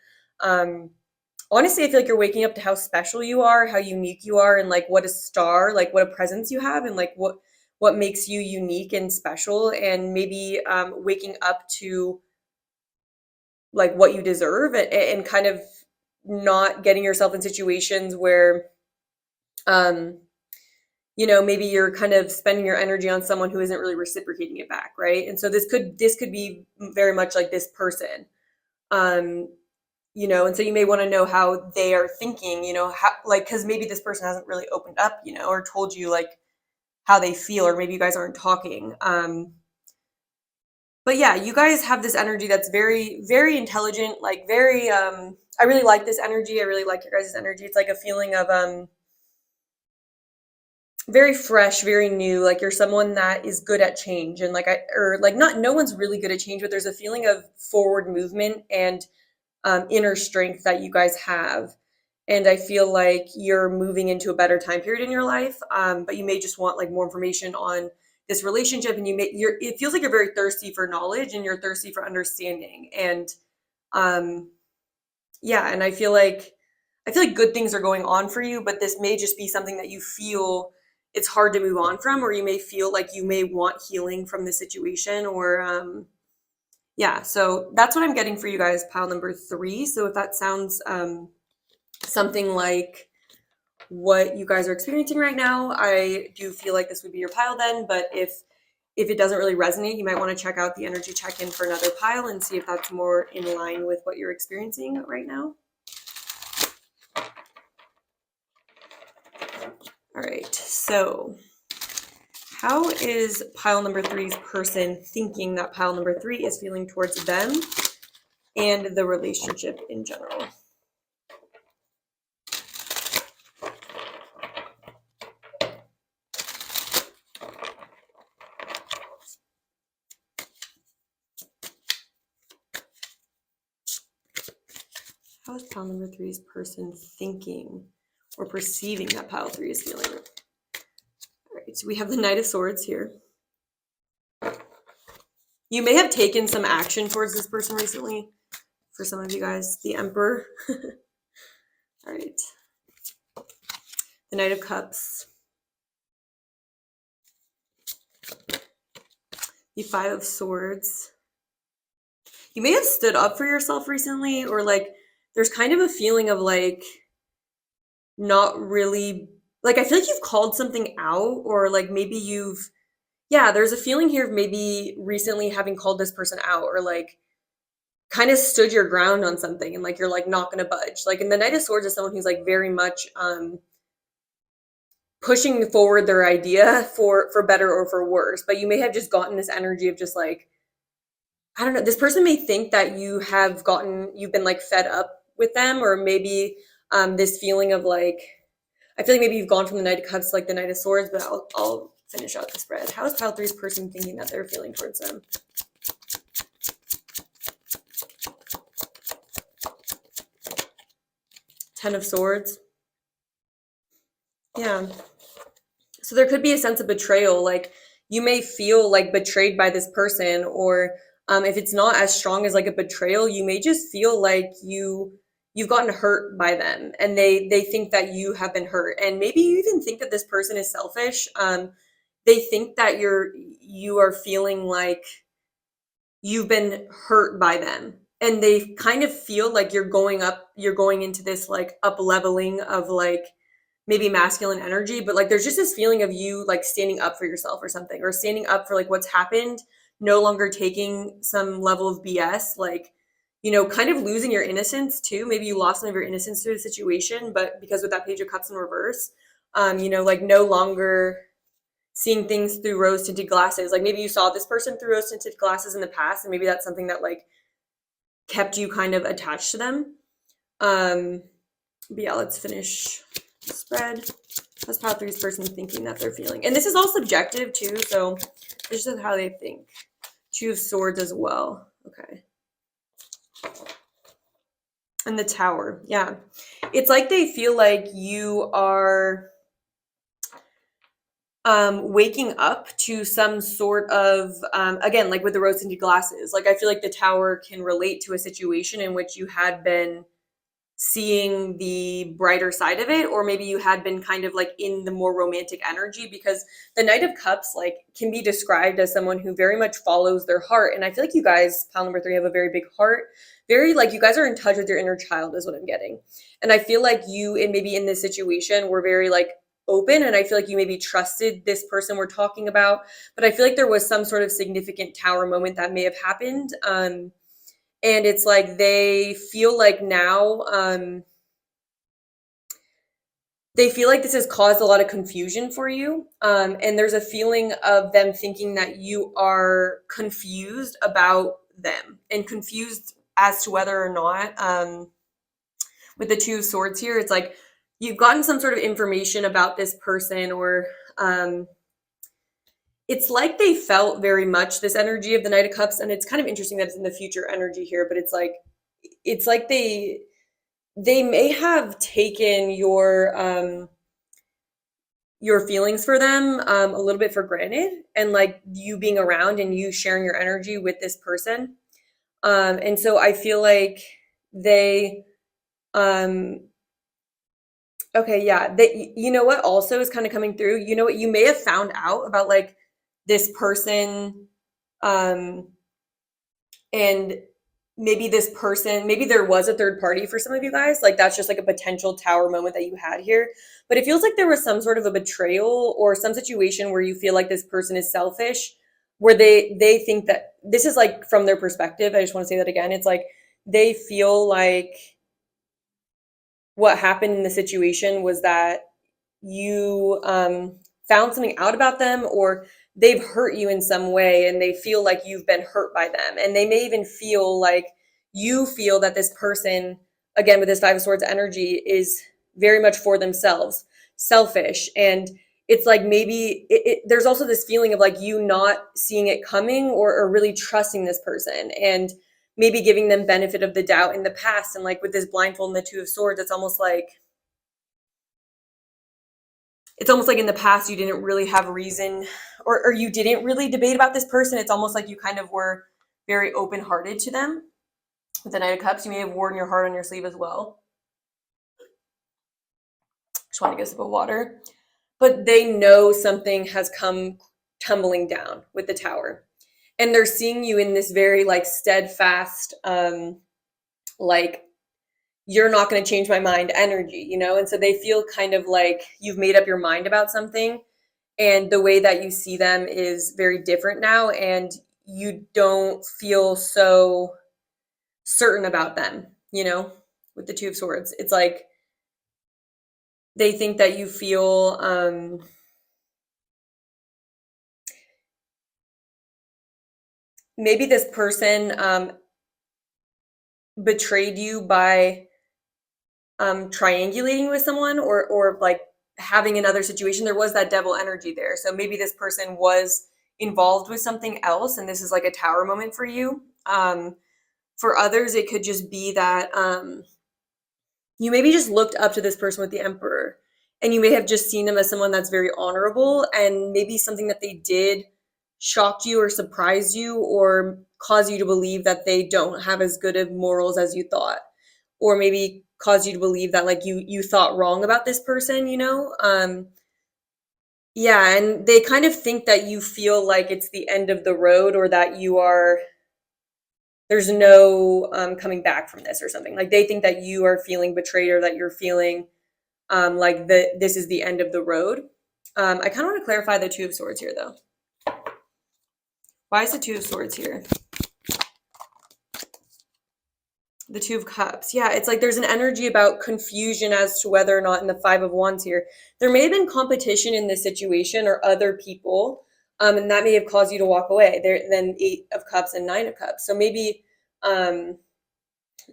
Speaker 1: honestly, I feel like you're waking up to how special you are, how unique you are, and like what a star, like what a presence you have, and like what makes you unique and special, and maybe waking up to like what you deserve, and kind of not getting yourself in situations where maybe you're kind of spending your energy on someone who isn't really reciprocating it back, right? And so this could be very much like this person. And so you may want to know how they are thinking, how, like, because maybe this person hasn't really opened up, or told you like how they feel, or maybe you guys aren't talking. But yeah, you guys have this energy that's very, very intelligent, like very, I really like this energy. I really like your guys' energy. It's like a feeling of, very fresh, very new. Like you're someone that is good at change, and not, no one's really good at change, but there's a feeling of forward movement and inner strength that you guys have. And I feel like you're moving into a better time period in your life, but you may just want like more information on this relationship, and it feels like you're very thirsty for knowledge and you're thirsty for understanding. And yeah, and I feel like good things are going on for you, but this may just be something that you feel it's hard to move on from, or you may feel like you may want healing from the situation, or yeah, so that's what I'm getting for you guys, pile number 3. So if that sounds something like what you guys are experiencing right now, I do feel like this would be your pile then. But if it doesn't really resonate, you might want to check out the energy check-in for another pile and see if that's more in line with what you're experiencing right now. All right, so how is pile number 3's person thinking that pile number 3 is feeling towards them and the relationship in general? How is pile number 3's person thinking or perceiving that pile 3 is feeling? All right, so we have the Knight of Swords here. You may have taken some action towards this person recently. For some of you guys, the Emperor. All right. The Knight of Cups. The Five of Swords. You may have stood up for yourself recently, or like there's kind of a feeling of like not really, like I feel like you've called something out, or like maybe there's a feeling here of maybe recently having called this person out, or like kind of stood your ground on something, and like you're like not gonna budge. Like, and the Knight of Swords is someone who's like very much pushing forward their idea for better or for worse. But you may have just gotten this energy of just like, I don't know, this person may think that you've been like fed up with them, or maybe this feeling of like, I feel like maybe you've gone from the Knight of Cups to like the Knight of Swords, but I'll finish out the spread. How is pile 3's person thinking that they're feeling towards them? Ten of Swords. Yeah. So there could be a sense of betrayal. Like you may feel like betrayed by this person, or if it's not as strong as like a betrayal, you may just feel like you've gotten hurt by them, and they think that you have been hurt, and maybe you even think that this person is selfish. They think that you are feeling like you've been hurt by them, and they kind of feel like you're going into this like up leveling of like maybe masculine energy, but like there's just this feeling of you like standing up for yourself or something, or standing up for like what's happened, no longer taking some level of BS, like, you know, kind of losing your innocence too. Maybe you lost some of your innocence through the situation, but because with that Page of Cups in reverse, you know, like no longer seeing things through rose tinted glasses. Like maybe you saw this person through rose tinted glasses in the past, and maybe that's something that like kept you kind of attached to them. But yeah, let's finish the spread. How's pile 3's person thinking that they're feeling? And this is all subjective too, so this is how they think. Two of Swords as well. Okay. And the Tower. Yeah. It's like they feel like you are waking up to some sort of, again, like with the rose tinted glasses, like I feel like the Tower can relate to a situation in which you had been seeing the brighter side of it, or maybe you had been kind of like in the more romantic energy, because the Knight of Cups like can be described as someone who very much follows their heart. And I feel like you guys, pile number 3, have a very big heart, very like you guys are in touch with your inner child is what I'm getting. And I feel like you, and maybe in this situation, were very like open, and I feel like you maybe trusted this person we're talking about, but I feel like there was some sort of significant Tower moment that may have happened. And it's like they feel like now they feel like this has caused a lot of confusion for you. And there's a feeling of them thinking that you are confused about them and confused as to whether or not, with the Two of Swords here, it's like you've gotten some sort of information about this person, or it's like they felt very much this energy of the Knight of Cups. And it's kind of interesting that it's in the future energy here, but it's like they may have taken your feelings for them a little bit for granted, and like you being around and you sharing your energy with this person. And so I feel like they, okay, yeah, you know what also is kind of coming through? You know what? You may have found out about like this person, and maybe this person, maybe there was a third party for some of you guys. Like that's just like a potential tower moment that you had here. But it feels like there was some sort of a betrayal or some situation where you feel like this person is selfish, where they think that this is like from their perspective. I just want to say that again. It's like they feel like what happened in the situation was that you found something out about them, or they've hurt you in some way and they feel like you've been hurt by them. And they may even feel like you feel that this person, again with this Five of Swords energy, is very much for themselves, selfish. And it's like maybe there's also this feeling of like you not seeing it coming, or really trusting this person, and maybe giving them benefit of the doubt in the past. And like with this blindfold and the Two of Swords, it's almost like in the past you didn't really have a reason, or you didn't really debate about this person. It's almost like you kind of were very open-hearted to them. With the Knight of Cups, you may have worn your heart on your sleeve as well. Just want to get a sip of water. But they know something has come tumbling down with the Tower. And they're seeing you in this very like steadfast, like you're not going to change my mind energy, you know? And so they feel kind of like you've made up your mind about something, and the way that you see them is very different now, and you don't feel so certain about them, you know? With the Two of Swords, it's like they think that you feel maybe this person betrayed you by triangulating with someone, or like having another situation. There was that devil energy there. So maybe this person was involved with something else, and this is like a Tower moment for you. For others, it could just be that you maybe just looked up to this person with the Emperor, and you may have just seen them as someone that's very honorable, and maybe something that they did shocked you or surprised you or caused you to believe that they don't have as good of morals as you thought, or maybe caused you to believe that like you thought wrong about this person, you know? Yeah, and they kind of think that you feel like it's the end of the road, or that there's no coming back from this or something. Like they think that you are feeling betrayed, or that you're feeling like this is the end of the road. I kind of want to clarify the Two of Swords here though. Why is the Two of Swords here? The Two of Cups. Yeah, it's like there's an energy about confusion as to whether or not, in the Five of Wands here, there may have been competition in this situation, or other people, and that may have caused you to walk away. Then Eight of Cups and Nine of Cups. So maybe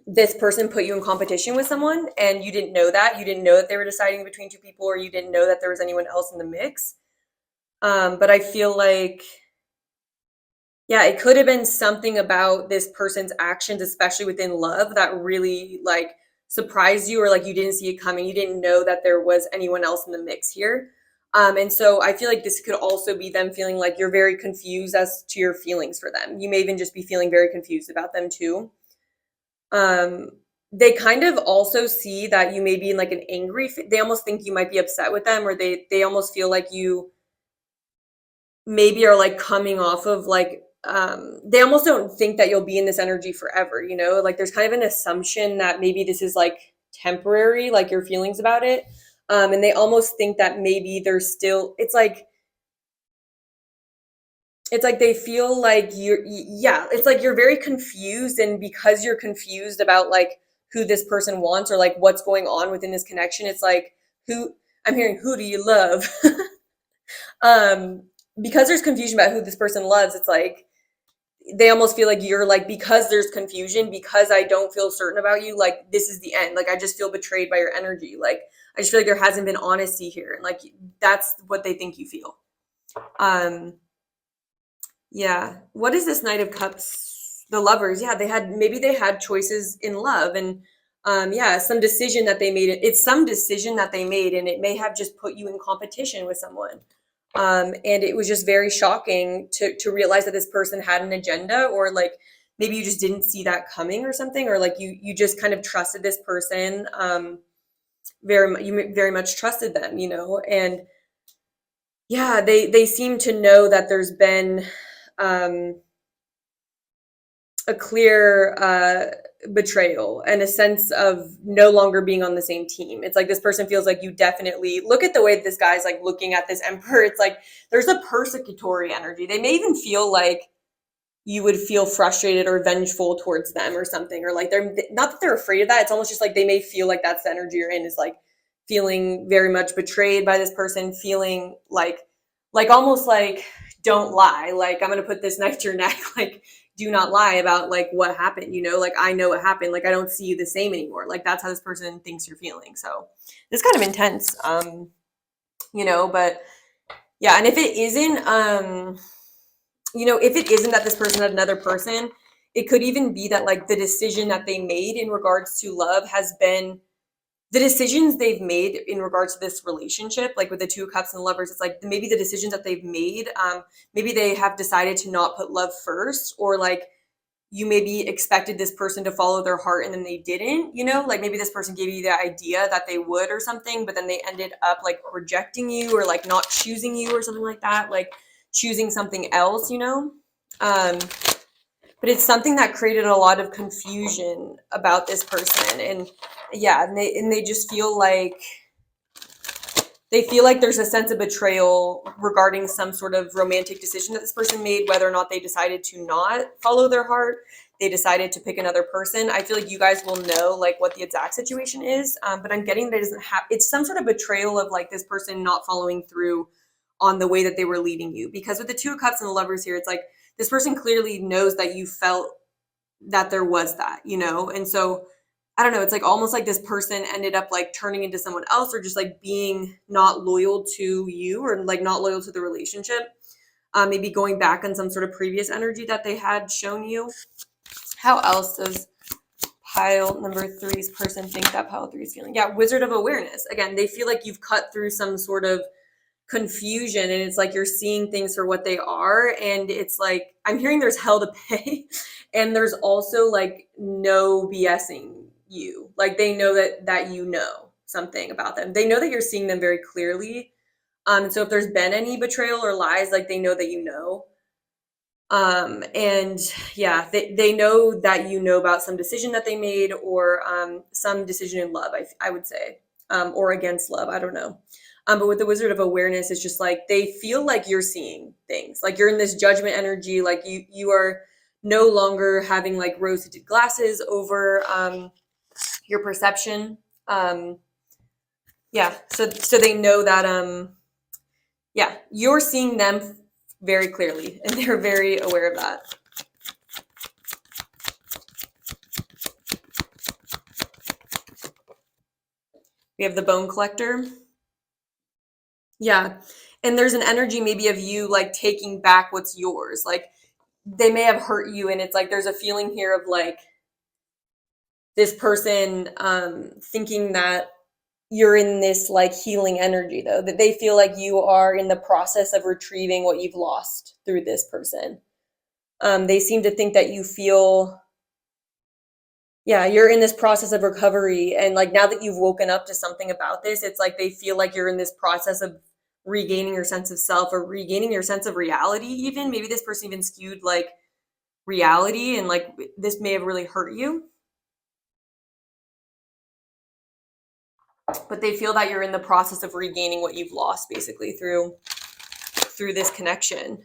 Speaker 1: this person put you in competition with someone, and you didn't know that. You didn't know that they were deciding between two people, or you didn't know that there was anyone else in the mix. But I feel like, yeah, it could have been something about this person's actions, especially within love, that really like surprised you, or like you didn't see it coming. You didn't know that there was anyone else in the mix here. And so I feel like this could also be them feeling like you're very confused as to your feelings for them. You may even just be feeling very confused about them too. They kind of also see that you may be in like an angry, they almost think you might be upset with them, or they almost feel like you maybe are like coming off of like, they almost don't think that you'll be in this energy forever, you know? Like there's kind of an assumption that maybe this is like temporary, like your feelings about it. And they almost think that maybe there's still, it's like they feel like it's like you're very confused. And because you're confused about like who this person wants, or like what's going on within this connection, it's like I'm hearing, who do you love? Because there's confusion about who this person loves, it's like they almost feel like you're like, because there's confusion, because I don't feel certain about you, like this is the end. Like I just feel betrayed by your energy. Like I just feel like there hasn't been honesty here. And like that's what they think you feel. Yeah. What is this Knight of Cups? The Lovers. Yeah, maybe they had choices in love, and yeah, some decision that they made. It's some decision that they made, and it may have just put you in competition with someone. And it was just very shocking to realize that this person had an agenda, or like maybe you just didn't see that coming or something, or like you just kind of trusted this person. You very much trusted them, you know, and yeah, they seem to know that there's been a clear betrayal and a sense of no longer being on the same team. It's like this person feels like you definitely look at the way this guy's like looking at this emperor. It's like there's a persecutory energy. They may even feel like you would feel frustrated or vengeful towards them or something, or like they're not that they're afraid of that. It's almost just like they may feel like that's the energy you're in, is like feeling very much betrayed by this person, feeling like almost like, don't lie, like I'm gonna put this knife to your neck, like do not lie about like what happened, you know, like I know what happened, like I don't see you the same anymore. Like that's how this person thinks you're feeling. So it's kind of intense, you know, but yeah. And if it isn't, you know, if it isn't that this person had another person, it could even be that like the decision that they made in regards to love has been the decisions they've made in regards to this relationship, like with the Two of Cups and the Lovers. It's like maybe the decisions that they've made, maybe they have decided to not put love first, or like you maybe expected this person to follow their heart and then they didn't, you know, like maybe this person gave you the idea that they would or something, but then they ended up like rejecting you, or like not choosing you or something like that, like choosing something else, you know. But it's something that created a lot of confusion about this person. And yeah, and they just feel like there's a sense of betrayal regarding some sort of romantic decision that this person made, whether or not they decided to not follow their heart, they decided to pick another person. I feel like you guys will know like what the exact situation is, but I'm getting that it doesn't have, it's some sort of betrayal of like this person not following through on the way that they were leading you. Because with the Two of Cups and the Lovers here, it's like this person clearly knows that you felt that there was that, you know? And so I don't know, it's like almost like this person ended up like turning into someone else, or just like being not loyal to you, or like not loyal to the relationship. Maybe going back on some sort of previous energy that they had shown you. How else does pile number 3's person think that pile 3 is feeling? Yeah, Wizard of Awareness. Again, they feel like you've cut through some sort of confusion, and it's like you're seeing things for what they are, and it's like I'm hearing there's hell to pay, and there's also like no BSing you. Like they know that you know something about them. They know that you're seeing them very clearly. So if there's been any betrayal or lies, like they know that you know. And yeah, they know that you know about some decision that they made, or some decision in love, I would say, or against love, I don't know. But with the Wizard of Awareness, it's just like they feel like you're seeing things, like you're in this judgment energy, like you are no longer having like rose-tinted glasses over your perception. Yeah, so they know that yeah, you're seeing them very clearly, and they're very aware of that. We have the Bone Collector. Yeah, and there's an energy maybe of you like taking back what's yours. Like they may have hurt you, and it's like there's a feeling here of like this person thinking that you're in this like healing energy, though, that they feel like you are in the process of retrieving what you've lost through this person. They seem to think that you feel, yeah, you're in this process of recovery, and like now that you've woken up to something about this, it's like they feel like you're in this process of regaining your sense of self, or regaining your sense of reality. Even maybe this person even skewed like reality, and like this may have really hurt you, but they feel that you're in the process of regaining what you've lost, basically through this connection.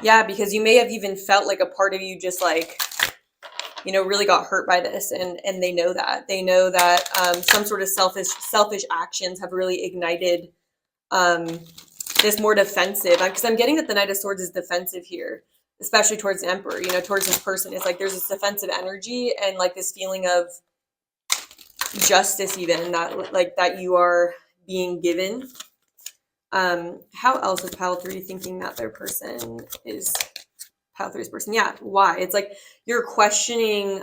Speaker 1: Yeah, because you may have even felt like a part of you just like really got hurt by this, and they know that. They know that some sort of selfish actions have really ignited this more defensive, because I'm getting that the Knight of Swords is defensive here, especially towards the Emperor, towards this person. It's like there's this defensive energy and like this feeling of justice, even that you are being given. How else is pile 3 thinking that their person is pile 3's person? Yeah, why? It's like you're questioning,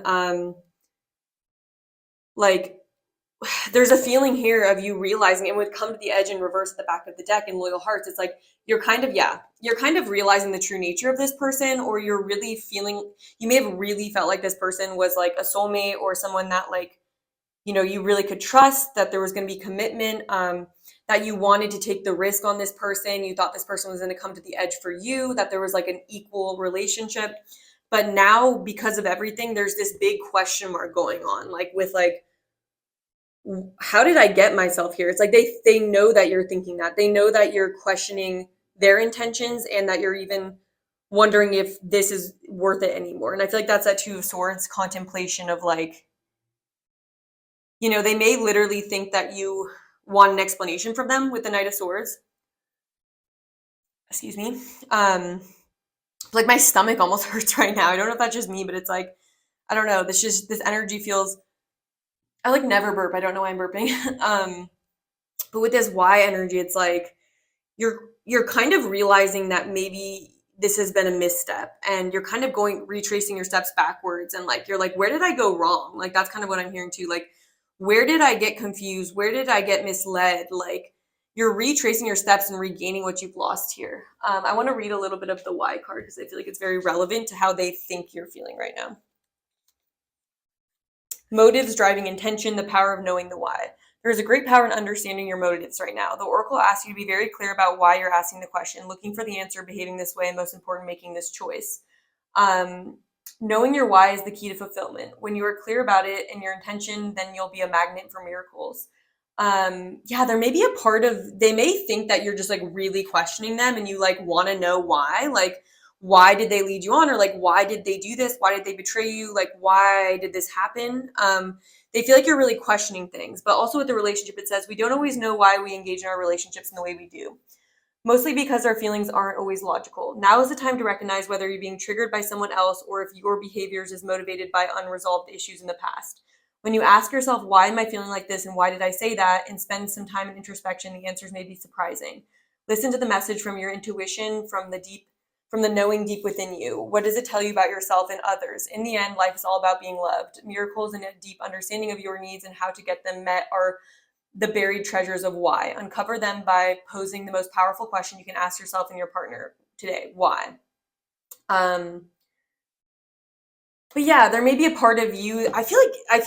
Speaker 1: like there's a feeling here of you realizing, and would come to the edge in reverse at the back of the deck in Loyal Hearts. It's like you're kind of realizing the true nature of this person, or you're really feeling, you may have really felt like this person was like a soulmate or someone that like, you really could trust, that there was going to be commitment, that you wanted to take the risk on this person. You thought this person was going to come to the edge for you, that there was like an equal relationship. But now, because of everything, there's this big question mark going on, like with like, how did I get myself here? It's like they know that you're thinking that. They know that you're questioning their intentions, and that you're even wondering if this is worth it anymore. And I feel like that's that Two of Swords contemplation of like, they may literally think that you want an explanation from them with the Knight of Swords. Excuse me. Like my stomach almost hurts right now. I don't know if that's just me, but it's like, I don't know. This energy feels, I like never burp. I don't know why I'm burping. But with this Y energy, it's like you're kind of realizing that maybe this has been a misstep, and you're kind of retracing your steps backwards, and like you're like, where did I go wrong? Like that's kind of what I'm hearing too. Like, where did I get confused? Where did I get misled? Like you're retracing your steps and regaining what you've lost here. I want to read a little bit of the Y card because I feel like it's very relevant to how they think you're feeling right now. Motives, driving intention, the power of knowing the why. There is a great power in understanding your motives right now. The Oracle asks you to be very clear about why you're asking the question, looking for the answer, behaving this way, and most important, making this choice. Knowing your why is the key to fulfillment. When you are clear about it and your intention, then you'll be a magnet for miracles. There may be a part of, they may think that you're just like really questioning them, and you like want to know why, like, why did they lead you on? Or like, why did they do this? Why did they betray you? Like, why did this happen? They feel like you're really questioning things. But also with the relationship, it says we don't always know why we engage in our relationships in the way we do. Mostly because our feelings aren't always logical. Now is the time to recognize whether you're being triggered by someone else or if your behaviors is motivated by unresolved issues in the past. When you ask yourself, why am I feeling like this and why did I say that, and spend some time in introspection, the answers may be surprising. Listen to the message from your intuition, from the knowing deep within you. What does it tell you about yourself and others? In the end, life is all about being loved. Miracles and a deep understanding of your needs and how to get them met are the buried treasures of why. Uncover them by posing the most powerful question you can ask yourself and your partner today. Why? But yeah, there may be a part of you. I feel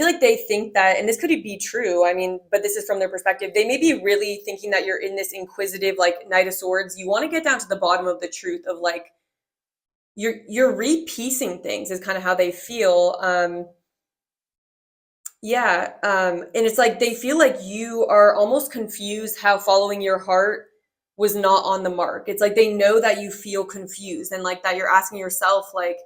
Speaker 1: like they think that, and this could be true. I mean, but this is from their perspective. They may be really thinking that you're in this inquisitive, like Knight of Swords. You want to get down to the bottom of the truth of like, you're repiecing things is kind of how they feel. And it's like they feel like you are almost confused how following your heart was not on the mark. It's like they know that you feel confused, and like that you're asking yourself, like,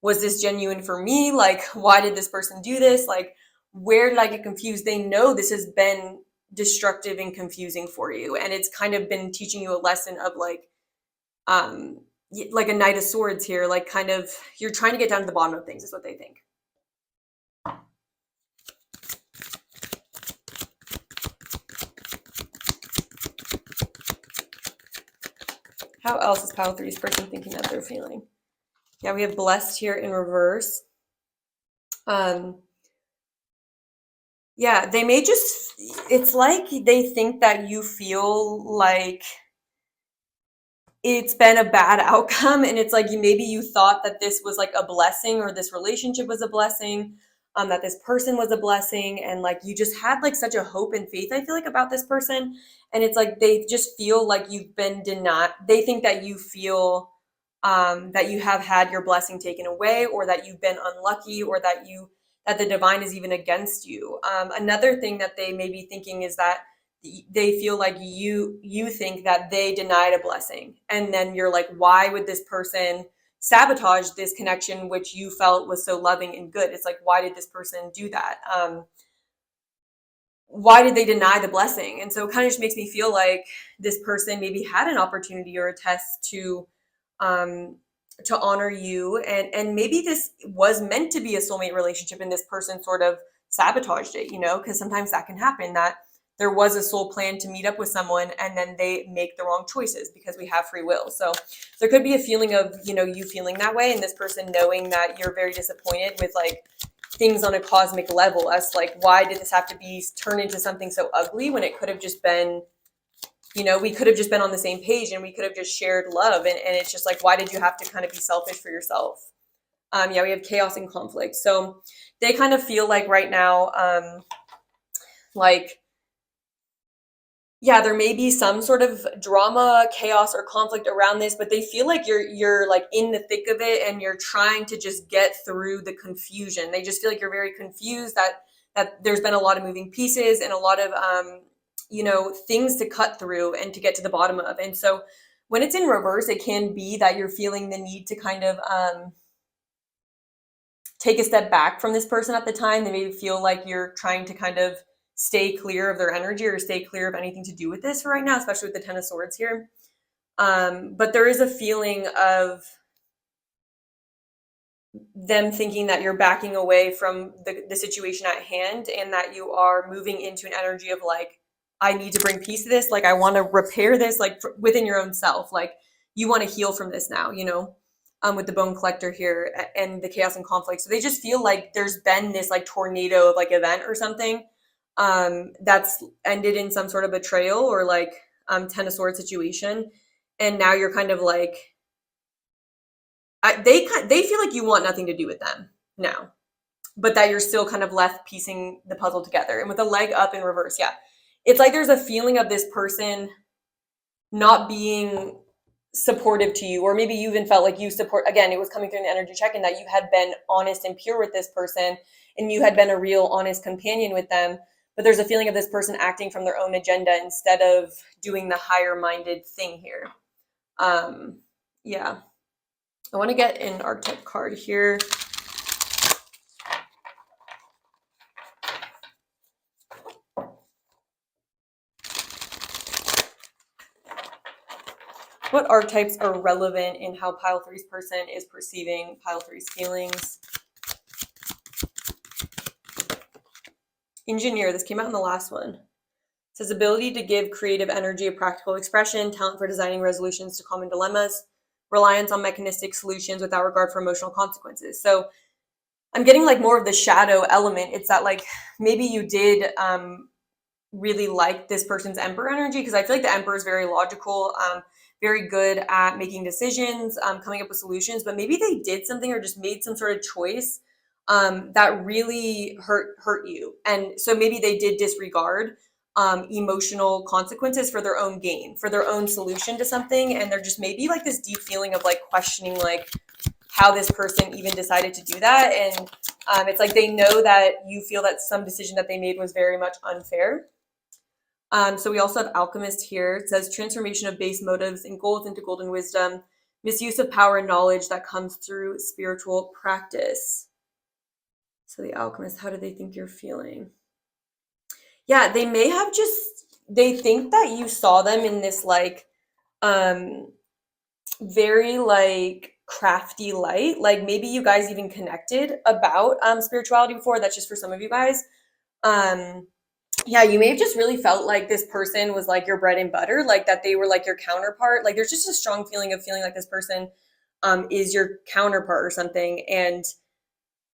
Speaker 1: was this genuine for me? Like, why did this person do this? Like, where did I get confused? They know this has been destructive and confusing for you, and it's kind of been teaching you a lesson of like a Knight of Swords here, like kind of you're trying to get down to the bottom of things is what they think. How else is Pile 3's person thinking that they're feeling? Yeah, we have blessed here in reverse. Yeah, they may just, it's like they think that you feel like it's been a bad outcome, and it's like maybe you thought that this was like a blessing, or this relationship was a blessing, that this person was a blessing, and like you just had like such a hope and faith, I feel like, about this person, and it's like they just feel like you've been denied. They think that you feel that you have had your blessing taken away, or that you've been unlucky, or that the divine is even against you. Another thing that they may be thinking is that they feel like you think that they denied a blessing, and then you're like, why would this person sabotaged this connection, which you felt was so loving and good. It's like, why did this person do that? Why did they deny the blessing? And so it kind of just makes me feel like this person maybe had an opportunity or a test to honor you, and maybe this was meant to be a soulmate relationship, and this person sort of sabotaged it, because sometimes that can happen, that there was a soul plan to meet up with someone and then they make the wrong choices, because we have free will. So there could be a feeling of, you feeling that way, and this person knowing that you're very disappointed with like things on a cosmic level, as like, why did this have to be turned into something so ugly when it could have just been, we could have just been on the same page and we could have just shared love. And it's just like, why did you have to kind of be selfish for yourself? We have chaos and conflict. So they kind of feel like right now, there may be some sort of drama, chaos, or conflict around this, but they feel like you're like in the thick of it and you're trying to just get through the confusion. They just feel like you're very confused, that there's been a lot of moving pieces and a lot of things to cut through and to get to the bottom of. And so when it's in reverse, it can be that you're feeling the need to kind of take a step back from this person at the time. They maybe feel like you're trying to kind of stay clear of their energy or stay clear of anything to do with this right now, especially with the Ten of Swords here. But there is a feeling of them thinking that you're backing away from the situation at hand, and that you are moving into an energy of like, I need to bring peace to this. Like, I want to repair this, like within your own self. Like, you want to heal from this now, with the Bone Collector here and the chaos and conflict. So they just feel like there's been this like tornado of like event or something that's ended in some sort of betrayal or like Ten of Swords situation. And now you're kind of like, they feel like you want nothing to do with them now, but that you're still kind of left piecing the puzzle together. And with the leg up in reverse, it's like there's a feeling of this person not being supportive to you, or maybe you even felt like you support, again, it was coming through in the energy check, and that you had been honest and pure with this person and you had been a real honest companion with them. But there's a feeling of this person acting from their own agenda instead of doing the higher minded thing here. I want to get an archetype card here. What archetypes are relevant in how pile 3's person is perceiving pile 3's feelings? Engineer, this came out in the last one. It says ability to give creative energy a practical expression, talent for designing resolutions to common dilemmas, reliance on mechanistic solutions without regard for emotional consequences. So I'm getting like more of the shadow element. It's that like maybe you did really like this person's Emperor energy, because I feel like the Emperor is very logical, very good at making decisions, coming up with solutions, but maybe they did something or just made some sort of choice that really hurt you. And so maybe they did disregard emotional consequences for their own gain, for their own solution to something. And they're just maybe like this deep feeling of like questioning like how this person even decided to do that. And it's like they know that you feel that some decision that they made was very much unfair. So we also have Alchemist here. It says transformation of base motives and goals into golden wisdom, misuse of power and knowledge that comes through spiritual practice. So the Alchemist, how do they think you're feeling? Yeah, they may have they think that you saw them in this like very like crafty light. Like maybe you guys even connected about spirituality before. That's just for some of you guys. You may have just really felt like this person was like your bread and butter, like that they were like your counterpart. Like there's just a strong feeling of feeling like this person is your counterpart or something. And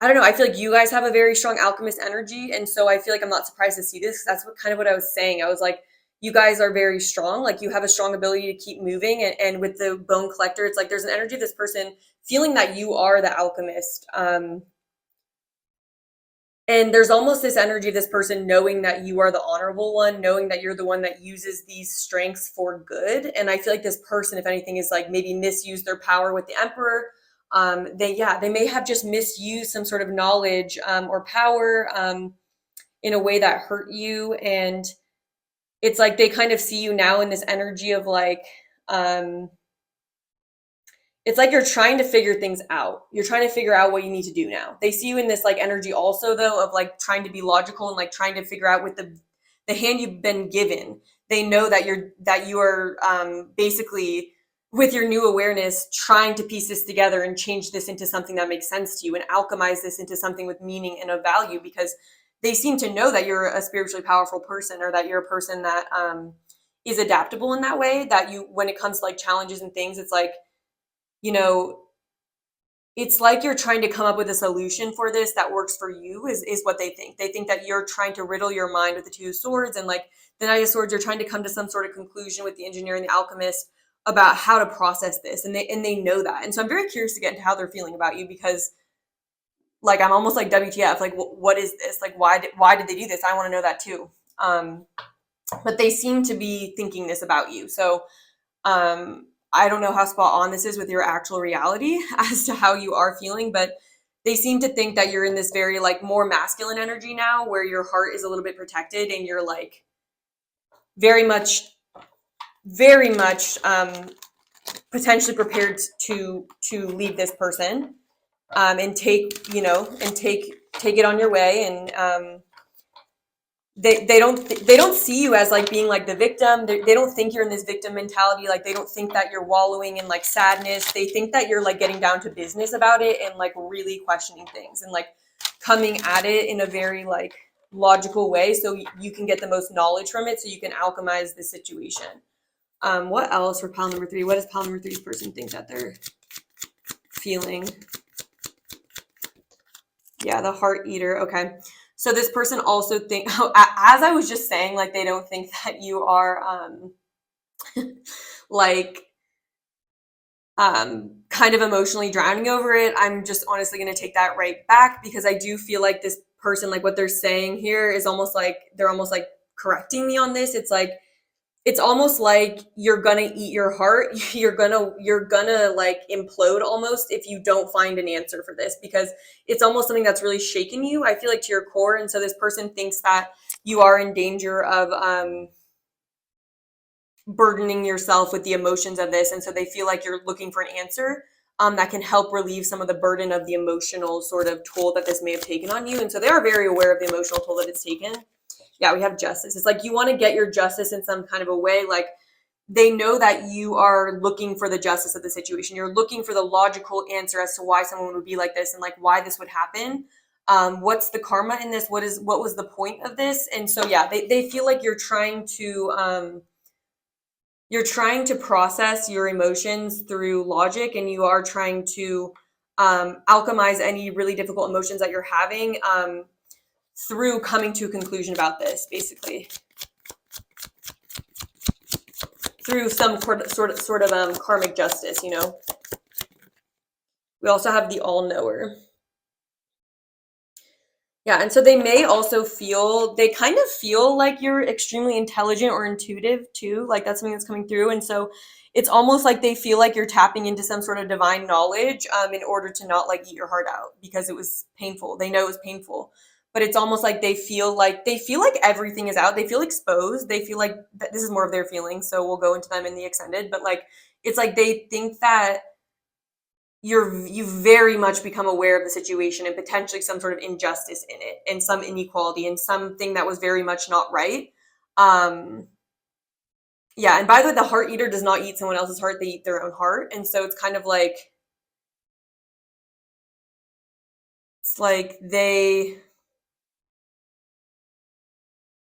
Speaker 1: I don't know, I feel like you guys have a very strong alchemist energy. And so I feel like I'm not surprised to see this. That's what I was saying. I was like, you guys are very strong. Like you have a strong ability to keep moving. And with the Bone Collector, it's like there's an energy of this person feeling that you are the alchemist. And there's almost this energy of this person knowing that you are the honorable one, knowing that you're the one that uses these strengths for good. And I feel like this person, if anything, is like maybe misused their power with the Emperor. They may have just misused some sort of knowledge or power in a way that hurt you. And it's like they kind of see you now in this energy of like, it's it's like you're trying to figure things out. You're trying to figure out what you need to do now. They see you in this like energy also though of like trying to be logical and like trying to figure out with the hand you've been given. They know that you are basically with your new awareness trying to piece this together and change this into something that makes sense to you and alchemize this into something with meaning and of value, because they seem to know that you're a spiritually powerful person, or that you're a person that is adaptable in that way, that you, when it comes to like challenges and things, it's like, you know, it's like you're trying to come up with a solution for this that works for you, is what they think. They think that you're trying to riddle your mind with the Two of Swords, and like the Knight of Swords, you're trying to come to some sort of conclusion with the Engineer and the Alchemist about how to process this, and they know that. And so I'm very curious to get into how they're feeling about you, because like I'm almost like WTF, like what is this? Like why did they do this? I want to know that too. But they seem to be thinking this about you. So I don't know how spot on this is with your actual reality as to how you are feeling, but they seem to think that you're in this very like more masculine energy now, where your heart is a little bit protected and you're like very much potentially prepared to leave this person and take it on your way. And they don't see you as like being like the victim. They don't think you're in this victim mentality. Like they don't think that you're wallowing in like sadness. They think that you're like getting down to business about it and like really questioning things and like coming at it in a very like logical way, so you can get the most knowledge from it, so you can alchemize the situation. What else for pile number 3? What does pile number 3's person think that they're feeling? Yeah, the heart eater. Okay. So this person also as I was just saying, like they don't think that you are like kind of emotionally drowning over it. I'm just honestly going to take that right back, because I do feel like this person, like what they're saying here is almost like they're almost like correcting me on this. It's like it's almost like you're gonna eat your heart. You're gonna like implode almost if you don't find an answer for this, because it's almost something that's really shaken you, I feel like, to your core. And so this person thinks that you are in danger of burdening yourself with the emotions of this. And so they feel like you're looking for an answer that can help relieve some of the burden of the emotional sort of toll that this may have taken on you. And so they are very aware of the emotional toll that it's taken. Yeah, we have justice. It's like you want to get your justice in some kind of a way. Like they know that you are looking for the justice of the situation. You're looking for the logical answer as to why someone would be like this and like why this would happen. What's the karma in this? What was the point of this? And so, yeah, they feel like you're trying to process your emotions through logic, and you are trying to alchemize any really difficult emotions that you're having through coming to a conclusion about this, basically through some sort of karmic justice. We also have the all-knower. Yeah, and so they may also kind of feel like you're extremely intelligent or intuitive too. Like that's something that's coming through. And so it's almost like they feel like you're tapping into some sort of divine knowledge in order to not like eat your heart out, because it was painful. They know it was painful. But it's almost like they feel like everything is out. They feel exposed. They feel like this is more of their feelings. So we'll go into them in the extended. But like it's like they think that you've very much become aware of the situation and potentially some sort of injustice in it and some inequality and something that was very much not right. Yeah, and by the way, the heart eater does not eat someone else's heart. They eat their own heart. And so it's kind of like,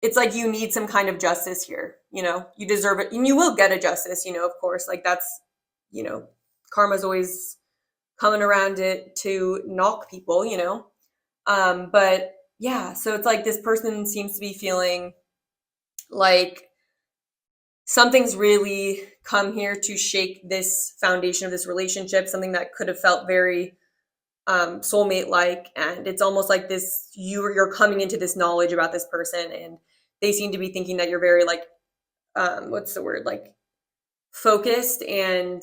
Speaker 1: it's like you need some kind of justice here. You deserve it, and you will get a justice, of course. Like that's, karma's always coming around it to knock people, but yeah, so it's like this person seems to be feeling like something's really come here to shake this foundation of this relationship, something that could have felt very soulmate like. And it's almost like this, you're coming into this knowledge about this person, and they seem to be thinking that you're very like what's the word, like focused, and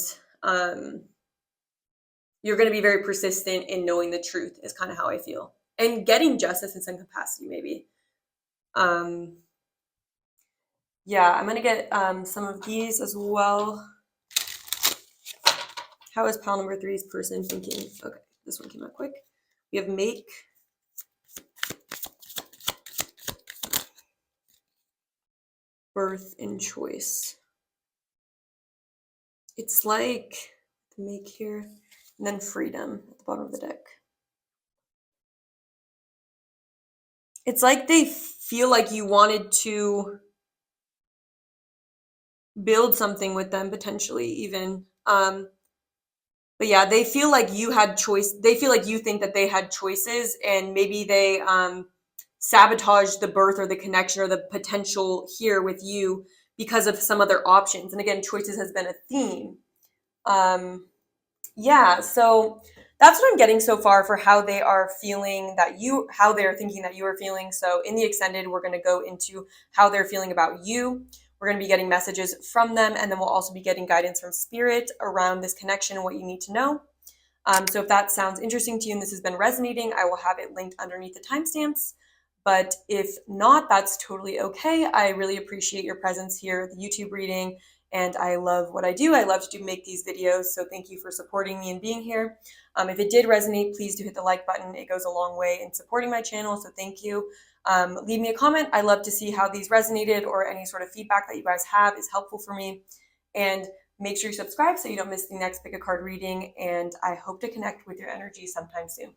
Speaker 1: you're going to be very persistent in knowing the truth, is kind of how I feel, and getting justice in some capacity, maybe. Yeah, I'm going to get some of these as well. How is pile number 3's person thinking? Okay, this one came out quick. We have make, birth, and choice. It's like make here, and then freedom at the bottom of the deck. It's like they feel like you wanted to build something with them, potentially even. But yeah, they feel like you had choice. They feel like you think that they had choices, and maybe they sabotaged the birth or the connection or the potential here with you because of some other options. And again, choices has been a theme. Yeah, so that's what I'm getting so far for how they are feeling how they're thinking that you are feeling. So in the extended, we're going to go into how they're feeling about you. We're going to be getting messages from them, and then we'll also be getting guidance from spirit around this connection and what you need to know. So if that sounds interesting to you and this has been resonating, I will have it linked underneath the timestamps. But if not, that's totally okay. I really appreciate your presence here at the YouTube reading, and I love what I do. I love to make these videos, so thank you for supporting me and being here. If it did resonate, please do hit the like button. It goes a long way in supporting my channel, so thank you. Leave me a comment. I love to see how these resonated, or any sort of feedback that you guys have is helpful for me. And make sure you subscribe so you don't miss the next pick a card reading, and I hope to connect with your energy sometime soon.